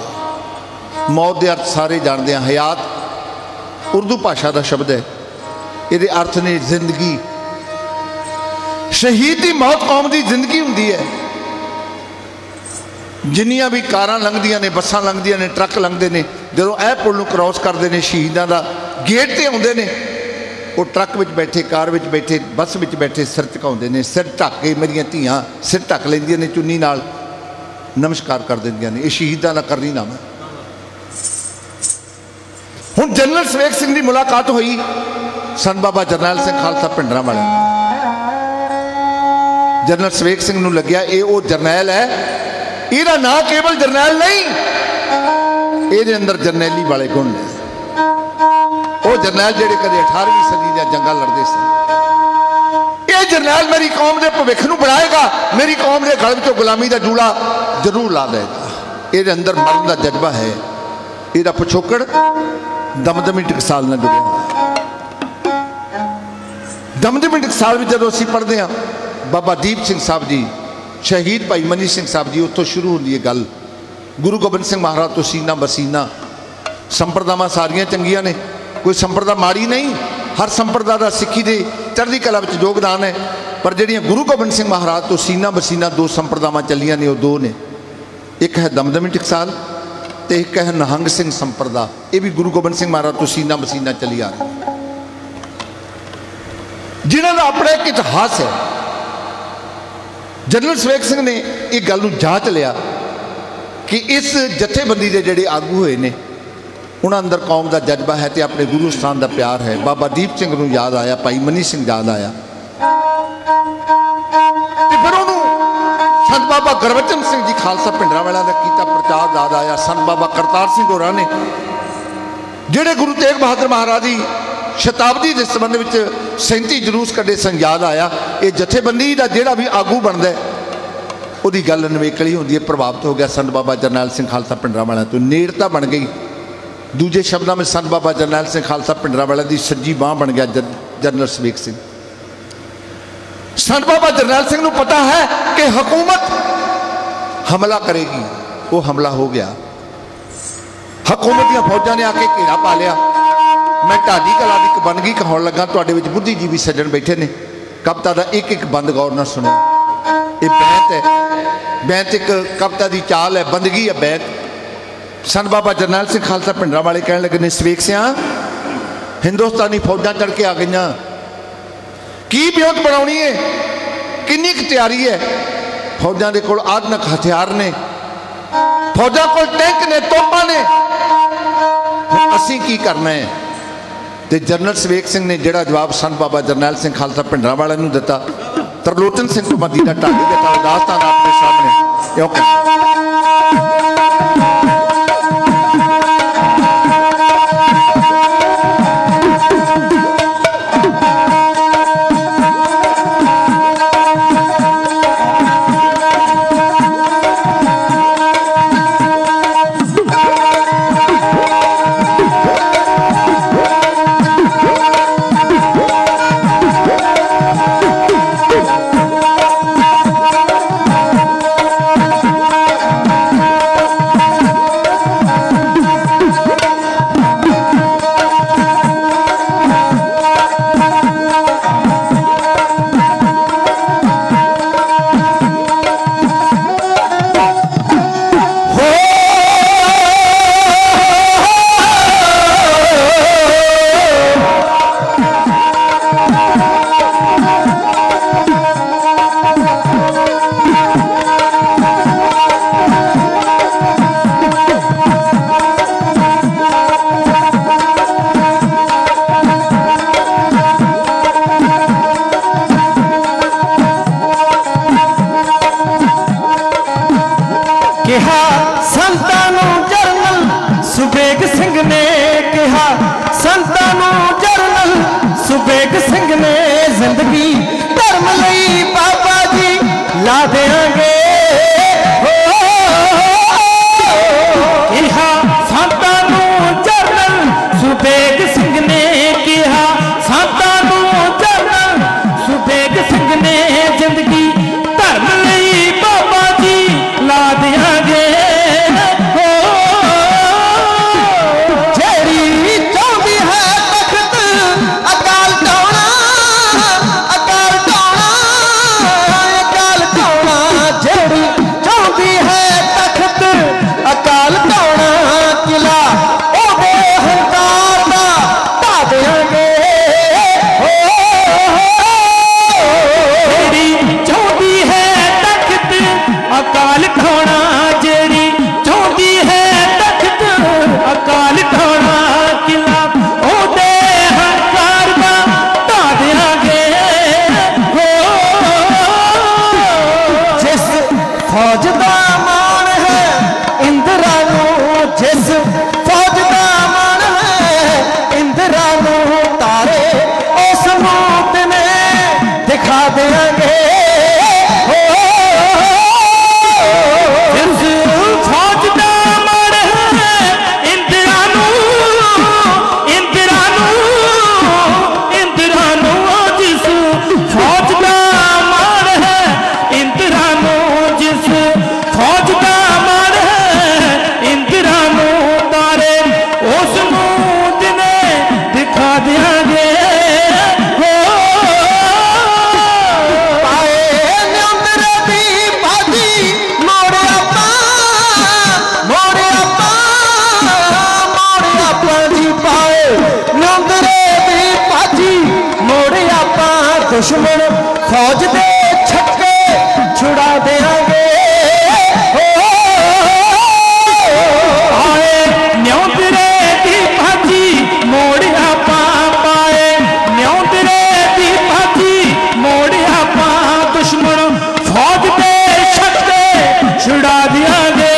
मौत के अर्थ सारे जानते हैं। हयात उर्दू भाषा का शब्द है, ये अर्थ ने जिंदगी। शहीद की मौत कौम की जिंदगी होंदी है। जिन्नियां भी कारां लंघदियां ने, बसां लंघदियां ने, ट्रक लंघते हैं, जो यह पुल नूं क्रॉस करते हैं शहीदों का गेट पर आउंदे ने, वो ट्रक में बैठे, कार में बैठे, बस में बैठे सिर झुकाउंदे ने। सिर ढक के मेरियां धीआं सिर ढक लैंदियां ने, चुन्नी नाल नमस्कार कर दिंदियां ने। ये शहीदों का करनी नाम है। हुण जनरल सवेग सिंह की मुलाकात हुई संत बाबा जरनैल सिंह खालसा भिंडरांवाले। जनरल सवेग सिंह नूं लग्या ये वो जरनैल है, इहदा नाम केवल जरनैल नहीं, ये अंदर जरनैली वाले गुण ने। वो जरनैल जिहड़े कदे 18वीं सदी दी जंगां लड़दे सन। ये जरनैल मेरी कौम के भविख नूं बनाएगा, मेरी कौम के गल विचों गुलामी का जूड़ा जरूर ला देगा। ये अंदर मरण का जज्बा है। ये पिछोकड़ दमदमी टकसाल ने जुड़े। दमदमी टकसाल में जो असीं पढ़ते हैं बाबा दीप सिंह साहब जी, शहीद भाई मनी सिंह साहब जी, उत्थों शुरू होती है गल। गुरु गोबिंद सिंह महाराज तो सीना बसीना। संप्रदावां सारियां चंगियां ने, कोई संप्रदा माड़ी नहीं। हर संप्रदा का सिक्खी के चढ़ती कला में योगदान है। पर जिहड़ियां गुरु गोबिंद सिंह महाराज तो सीना बसीना दो संप्रदावां चलियां ने, वो दो ने। एक है दमदमी टकसाल ते एक है निहंग सिंह संप्रदा। ये भी गुरु गोबिंद सिंह महाराज तो सीना बसीना चली आ रही, जिन्हों का अपना एक इतिहास है। जनरल सवेग सिंह ने एक गल जांच लिया कि इस जथेबंदी के जोड़े आगू हुए ने, उन्होंने अंदर कौम का जज्बा है, तो अपने गुरु स्थान का प्यार है। बाबा दीप सिंह को याद आया, भाई मनी सिंह याद आया, तो फिर उन्होंने संत बाबा गुरबचन सिंह जी खालसा भिंडरांवाला का किया प्रचार याद आया। संत बाबा करतार सिंह होरां ने जिहड़े गुरु तेग बहादुर महाराज की शताब्दी के संबंध में 37 जलूस कढ़े सन याद आया। ये जथेबंदी का जोड़ा भी आगू बनता है, उसकी गल नवेकली होती है। प्रभावित हो गया संत बाबा जरनैल सिंह खालसा भिंडरांवाला तो, नेड़ता बन गई। दूजे शब्दों में संत बाबा जरनैल सिंह खालसा भिंडरांवाला की सज्जी बांह बन गया जनरल सवेग सिंह। संत बाबा जरनैल सिंह को पता है कि हुकूमत हमला करेगी, वो हमला हो गया। हुकूमत दी फौजा ने आके घेरा पा लिया। मैं ढाडी कला की एक बनगी कहाउण लगा, तुहाडे विच बुद्धिजीवी सज्जन बैठे ने। कविता का एक एक बंद गौर ना सुनो। ये बैंत है, बैंत एक कविता की चाल है, बंदगी है बैंत। संत बाबा जरनैल सिंह खालसा भिंडरांवाले कहने लगे ने, सवेग सिंह हिंदुस्तानी फौजा चढ़ के आ गई, की ब्योत बनानी है, किन्नी तैयारी है। फौजा के कोल आधुनिक हथियार ने, फौजा कोल टैंक ने, तोपां ने, असीं की करना है। तो जनरल सवेग सिंह ने जिहड़ा जवाब संत बाबा जरनैल सिंह खालसा भिंडरांवाले नूं दिता, तरलोचन सिंह तो मदी का ढाडी का दास्तान आपके सामने क्यों दुश्मन फौज दे छक्के छुड़ा देंगे। आए न्योंदरे दी भाजी मोड़िया पाए, न्योंदरे दी भाजी मोड़िया पा, दुश्मन फौज दे छक्के छुड़ा देंगे।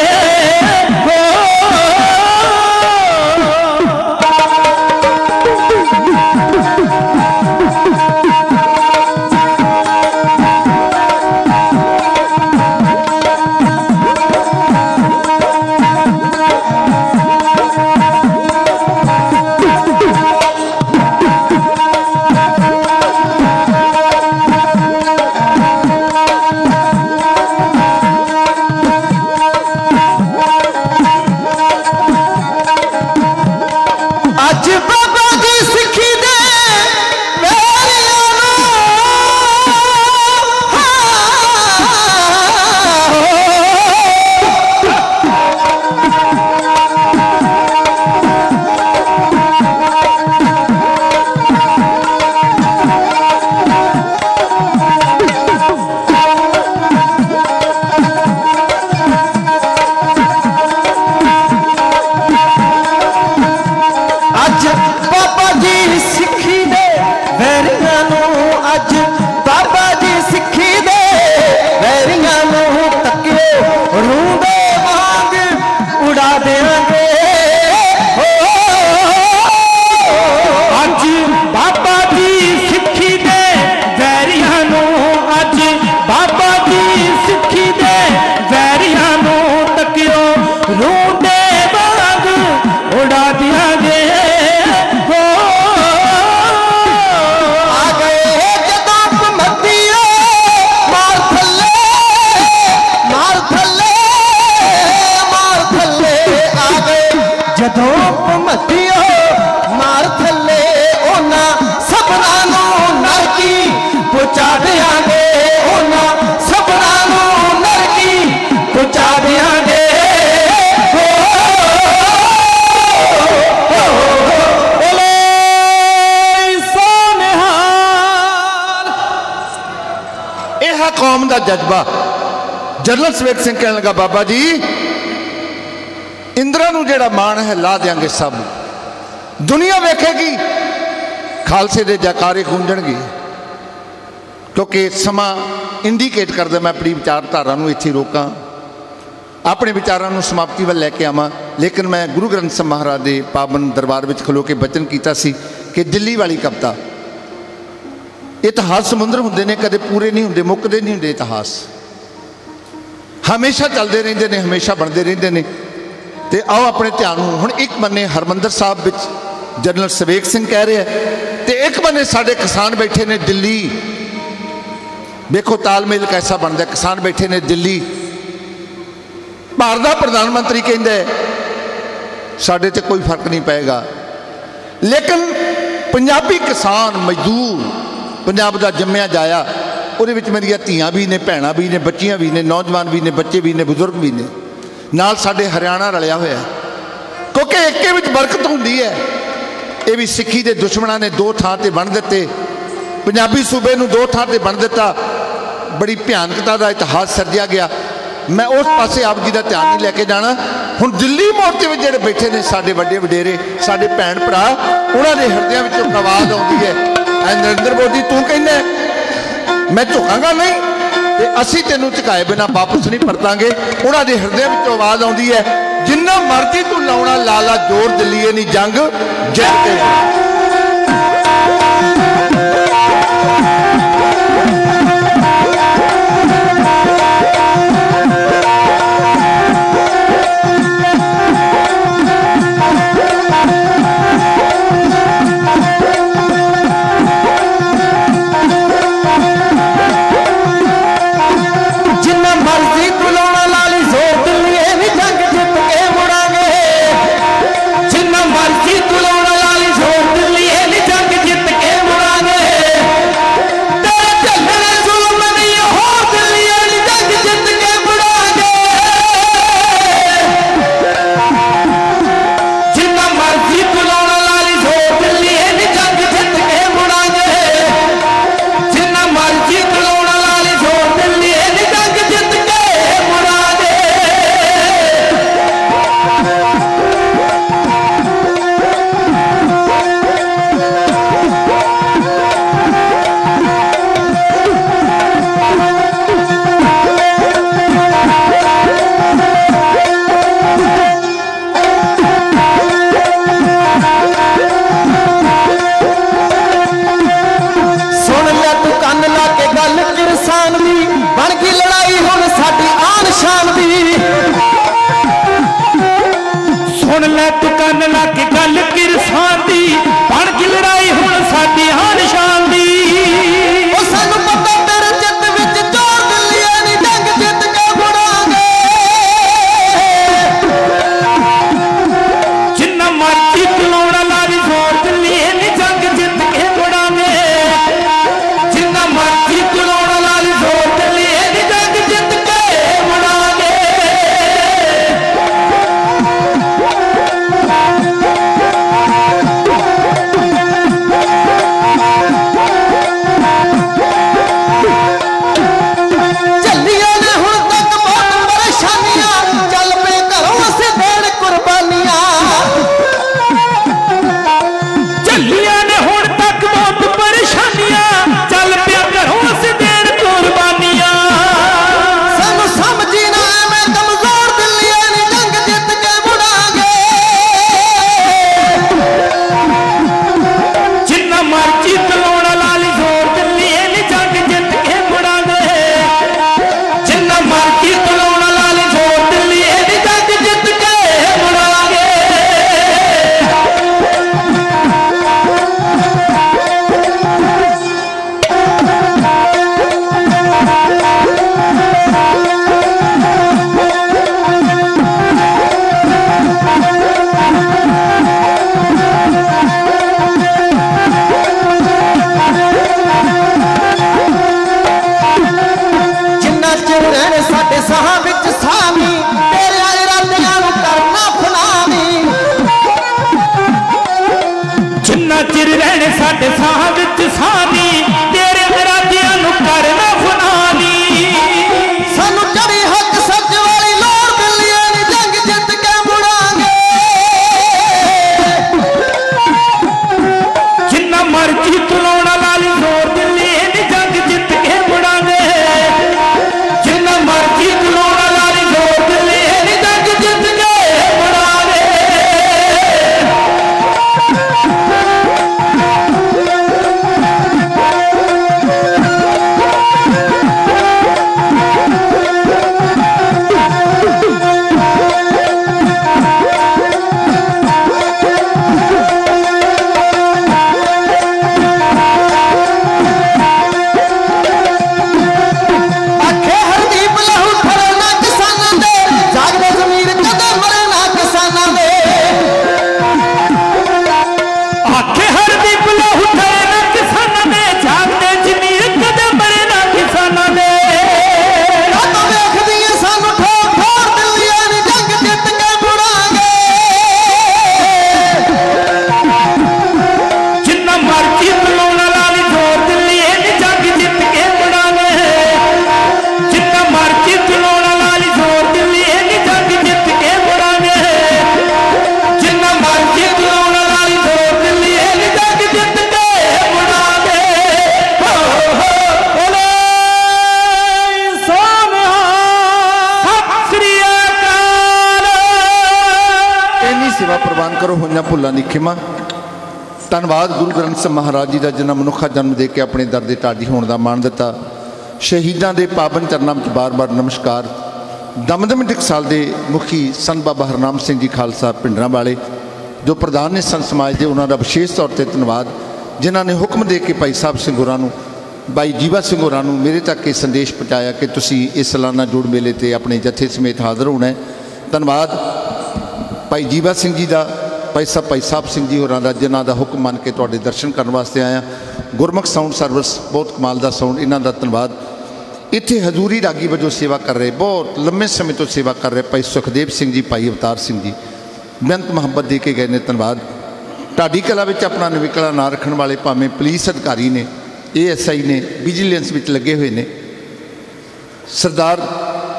कौम का जज्बा। जनरल सवेग सिंह कहने लगा बाबा जी इंद्रा नूं जेड़ा मान है ला देंगे सब, दुनिया वेखेगी, खालसे दे जयकारे गूंजणगे। क्योंकि समा इंडीकेट करदा मैं अपनी विचारधारा नूं इत्थे रोकां, अपने विचारां नूं समाप्ति वल लैके आवां। लेकिन मैं गुरु ग्रंथ साहिब महाराज दे पावन दरबार विच खलो के बचन कीता सी कि दिल्ली वाली कविता, इतिहास समुंदर होंदे ने, कदे पूरे नहीं होंदे, मुकदे नहीं होंदे। इतिहास हमेशा चलते रहंदे ने, हमेशा बनते रहंदे ने। ते आओ अपने ध्यान नूं हुण एक बन्ने हरमंदर साहब विच जनरल सवेग सिंह कह रहे हैं, ते एक बन्ने साडे किसान बैठे ने दिल्ली। देखो तालमेल कैसा बनता है। किसान बैठे ने दिल्ली, भारत का प्रधानमंत्री कहंदा है साडे ते कोई फर्क नहीं पेगा। लेकिन पंजाबी किसान मजदूर, पंजाब का जम्मिया जाया, उहदे विच मेरियां धीआं भी ने, भैणां भी ने, बच्चियां भी ने, नौजवान भी ने, बच्चे भी ने, बुजुर्ग भी ने, नाल साडे हरियाणा रलिया होया। क्योंकि एके विच बरकत हुंदी है। ये भी सिक्खी के दुश्मनों ने दो थां ते बन दिते, पंजाबी सूबे नूं दो थां ते बन दिता। बड़ी भयानकता का इतिहास सर्जिया गया। मैं उस पासे आप जी का ध्यान नहीं लैके जाना। हुण दिल्ली मोर्चे में जिहड़े बैठे ने साडे वड्डे वडेरे, साडे भैण भरा, उन्होंने हृदय विचों आवाज़ आउंदी है, नरेंद्र मोदी तू कहना मैं झुकांगा नहीं ते असीं तैनूं झुकाए बिना वापस नहीं परतांगे। उन्होंने हृदय विचों आवाज़ आउंदी है, जिन्ना मर्जी तू लाउणा लाला जोर, दिल्लीए नहीं जंग जित के। जिन्ना मर्जी तू लाउणा लाली जोर ले तू कन ला के गल किरसान दी बन गई लड़ाई हुण साडी हान शान दी सानू पता तेरे चित विच जोर दिलिया नी जंग जित के मुड़ांगे जिन्ना मर्जी खलोना लारी जोर दिलिए नी जंग जित के मुड़ांगे जिन्ना मर्जी खलोना लारी जोर दिलिए नी जंग जित के मुड़ांगे चलिया ने हुण तक बहुत परेशानियां चल पे घरों असीं देण कुर्बानियां झल्लिया ने हुण तक बहुत परेशानियां चल पिया घरों असीं देण कुर्बानियां सानू समझी ना मैं कमजोर दिलिया नी जंग जित के मुड़ांगे जिन्ना मर्जी खलोना लाली जोर दिलिए नी जंग जित के मुड़ांगे जिन्ना मर्जी खलोना लाली जोर दिलिए नी जंग जित के मुड़ांगे जिन्ना चिर रहने साडे साहां विच सामी तेरे इरादियां नूं करना फलामी जिन्ना चिर रहने साडे साह विच सानी तेरे इरादियां नूं करना फनानी सानू चढ़ी हक सच वाली लोड़ दिलिया नी जंग जित के मुड़ांगे जिन्ना मर्जी खलोना लाली जोर दिलिए नी जंग जित के मुड़ांगे जिन्ना मर्जी खलोना लाली जोर दिलिए नी जंग जित के मुड़ांगे आखे हरदीप लहू ठरना किसानां दे जागदे ज़मीर कदे मरना किसानां दे आखे हर दीप लहू ठरना किसानां दे जागदे जमीर कदे मरना किसानां दे तो वेखदी ऐ सानू ठोक ठोर दिलिया नी जंग जित के मुड़ांगे जिन्ना मर्जी खलोना लाली जोर दिलिए नी जंग जित के मुड़ांगे जिन्ना मर्जी खलोना लाली जोर दिलिए नी जंग जित के मुड़ांगे जिन्ना मर्जी खलोना लाली जोर दिलिए नी जंग जित के मुड़ांगे बोले सोनिया सत श्री अकाल ਇੰਨੀ ਸੇਵਾ ਪ੍ਰਵਾਨ ਕਰੋ ਹੋਈਆਂ ਭੁੱਲਾਂ ਦੀ ਖਿਮਾ ਧੰਨਵਾਦ ਗੁਰੂ ਗ੍ਰੰਥ ਸਾਹਿਬ ਮਹਾਰਾਜ ਜੀ ਦਾ ਜਿਨ੍ਹਾਂ ਮਨੁੱਖਾ ਜਨਮ ਦੇ ਕੇ ਆਪਣੇ ਦਰ ਦੇ ਟਾਡੀ ਹੋਣ ਦਾ ਮਾਣ ਦਿੱਤਾ ਸ਼ਹੀਦਾਂ ਦੇ ਪਾਵਨ ਚਰਨਾਂ ਵਿੱਚ ਬਾਰ-ਬਾਰ ਨਮਸਕਾਰ ਦਮਦਮੀ ਟਕਸਾਲ ਦੇ ਮੁਖੀ ਸੰਤ ਬਾਬਾ ਹਰਨਾਮ ਸਿੰਘ ਜੀ ਖਾਲਸਾ ਪਿੰਡਰਾਂ ਵਾਲੇ ਜੋ ਪ੍ਰਧਾਨ ਨੇ ਸੰਤ ਸਮਾਜ ਦੇ ਉਹਨਾਂ ਦਾ ਵਿਸ਼ੇਸ਼ ਤੌਰ ਤੇ ਧੰਨਵਾਦ ਜਿਨ੍ਹਾਂ ਨੇ ਹੁਕਮ ਦੇ ਕੇ ਭਾਈ ਸਾਹਿਬ ਸਿੰਘ ਹੋਰਾਂ ਨੂੰ ਬਾਈ ਜੀਵਾ ਸਿੰਘ ਹੋਰਾਂ ਨੂੰ ਮੇਰੇ ਤੱਕ ਇਹ ਸੰਦੇਸ਼ ਪਹੁੰਚਾਇਆ ਕਿ ਤੁਸੀਂ ਇਸ ਸਾਲਾਨਾ ਜੋੜ ਮੇਲੇ ਤੇ ਆਪਣੇ ਜਥੇ ਸਮੇਤ ਹਾਜ਼ਰ ਹੋਣਾ ਹੈ ਧੰਨਵਾਦ ਭਾਈ ਜੀਵਾ ਸਿੰਘ ਜੀ ਦਾ ਭਾਈ ਸਾਹਿਬ ਸਿੰਘ ਜੀ ਹੋਰਾਂ ਦਾ ਜਿਨ੍ਹਾਂ ਦਾ ਹੁਕਮ ਮੰਨ ਕੇ ਤੁਹਾਡੇ ਦਰਸ਼ਨ ਕਰਨ ਵਾਸਤੇ ਆਇਆ ਗੁਰਮੁਖ ਸਾਊਂਡ ਸਰਵਿਸ ਬਹੁਤ ਕਮਾਲ ਦਾ ਸਾਊਂਡ ਇਹਨਾਂ ਦਾ ਧੰਨਵਾਦ ਇੱਥੇ ਹਜ਼ੂਰੀ ਰਾਗੀ ਵਜੋਂ ਸੇਵਾ ਕਰ ਰਹੇ ਬਹੁਤ ਲੰਮੇ ਸਮੇਂ ਤੋਂ ਸੇਵਾ ਕਰ ਰਹੇ ਭਾਈ ਸੁਖਦੇਵ ਸਿੰਘ ਜੀ ਭਾਈ ਅਵਤਾਰ ਸਿੰਘ ਜੀ ਬੇਅੰਤ ਮੁਹੱਬਤ ਦੇ ਕੇ ਗਏ ਨੇ ਧੰਨਵਾਦ ਢਾਡੀ ਕਲਾ ਵਿੱਚ ਆਪਣਾ ਨਿਵਕਲਾ ਨਾਂ ਰੱਖਣ ਵਾਲੇ ਭਾਵੇਂ ਪੁਲਿਸ ਅਧਿਕਾਰੀ ਨੇ ASI ਨੇ ਵਿਜੀਲੈਂਸ ਵਿੱਚ ਲੱਗੇ ਹੋਏ ਨੇ ਸਰਦਾਰ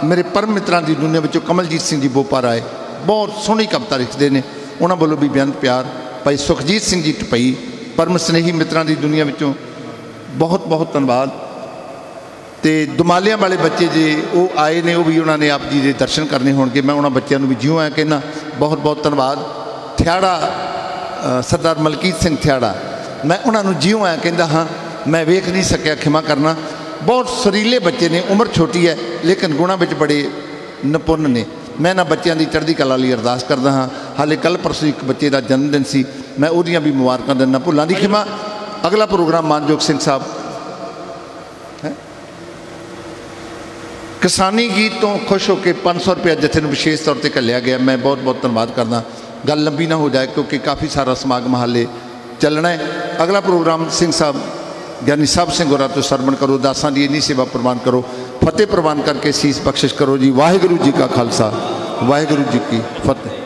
ਮੇਰੇ ਪਰਮ ਮਿੱਤਰਾਂ ਦੀ ਦੁਨੀਆ ਵਿੱਚੋਂ ਕਮਲਜੀਤ ਸਿੰਘ ਜੀ ਬੋਪਾ ਰਾਏ ਬਹੁਤ ਸੋਹਣੀ ਕਵਿਤਾ ਲਿਖਦੇ ਨੇ ਉਹਨਾਂ ਵੱਲੋਂ ਵੀ ਬੇਅੰਤ ਪਿਆਰ ਭਾਈ ਸੁਖਜੀਤ ਸਿੰਘ ਜੀ ਟਪਈ ਪਰਮ ਸਨੇਹੀ ਮਿੱਤਰਾਂ ਦੀ ਦੁਨੀਆ ਵਿੱਚੋਂ ਬਹੁਤ ਬਹੁਤ ਧੰਨਵਾਦ ਤੇ ਦੁਮਾਲਿਆਂ ਵਾਲੇ ਬੱਚੇ ਜੇ ਉਹ ਆਏ ਨੇ ਉਹ ਵੀ ਉਹਨਾਂ ਨੇ ਆਪ ਜੀ ਦੇ ਦਰਸ਼ਨ ਕਰਨੇ ਹੋਣਗੇ ਮੈਂ ਉਹਨਾਂ ਬੱਚਿਆਂ ਨੂੰ ਵੀ ਜਿਉਂ ਆ ਕਹਿੰਦਾ ਬਹੁਤ ਬਹੁਤ ਧੰਨਵਾਦ ਥਿਆੜਾ ਸਰਦਾਰ ਮਲਕੀਤ ਸਿੰਘ ਥਿਆੜਾ ਮੈਂ ਉਹਨਾਂ ਨੂੰ ਜਿਉਂ ਆ ਕਹਿੰਦਾ ਹਾਂ ਮੈਂ ਵੇਖ ਨਹੀਂ ਸਕਿਆ ਖਿਮਾ ਕਰਨਾ ਬਹੁਤ ਸੁਰੀਲੇ ਬੱਚੇ ਨੇ ਉਮਰ ਛੋਟੀ ਹੈ ਲੇਕਿਨ ਗੁਣਾਂ ਵਿੱਚ ਬੜੇ ਨਿਪੁੰਨ ਨੇ ਮੈਂ ਇਹਨਾਂ ਬੱਚਿਆਂ ਦੀ ਚੜ੍ਹਦੀ ਕਲਾ ਲਈ ਅਰਦਾਸ ਕਰਦਾ ਹਾਂ हाले कल परसों एक बच्चे का जन्मदिन सी, मैं उहदियां भी मुबारकां दिंदा, भुल्लां दी खिमा। अगला प्रोग्राम मानयोग सिंह साहब किसानी गीत तो खुश होकर 500 रुपया जत्थे नूं विशेष तौर पर घल्लिया गया। मैं बहुत बहुत धन्यवाद करदा। गल लंबी ना हो जाए क्योंकि काफ़ी सारा समागम हाले चलना है। अगला प्रोग्राम सिंह साहब ज्ञानी साहब सिंह होरां तो सरवण करो, दासां दी इन्नी सेवा प्रवान करो, फतेह प्रवान करके सीस बख्शिश करो जी। वाहिगुरू जी का खालसा, वाहिगुरू जी की फतेह।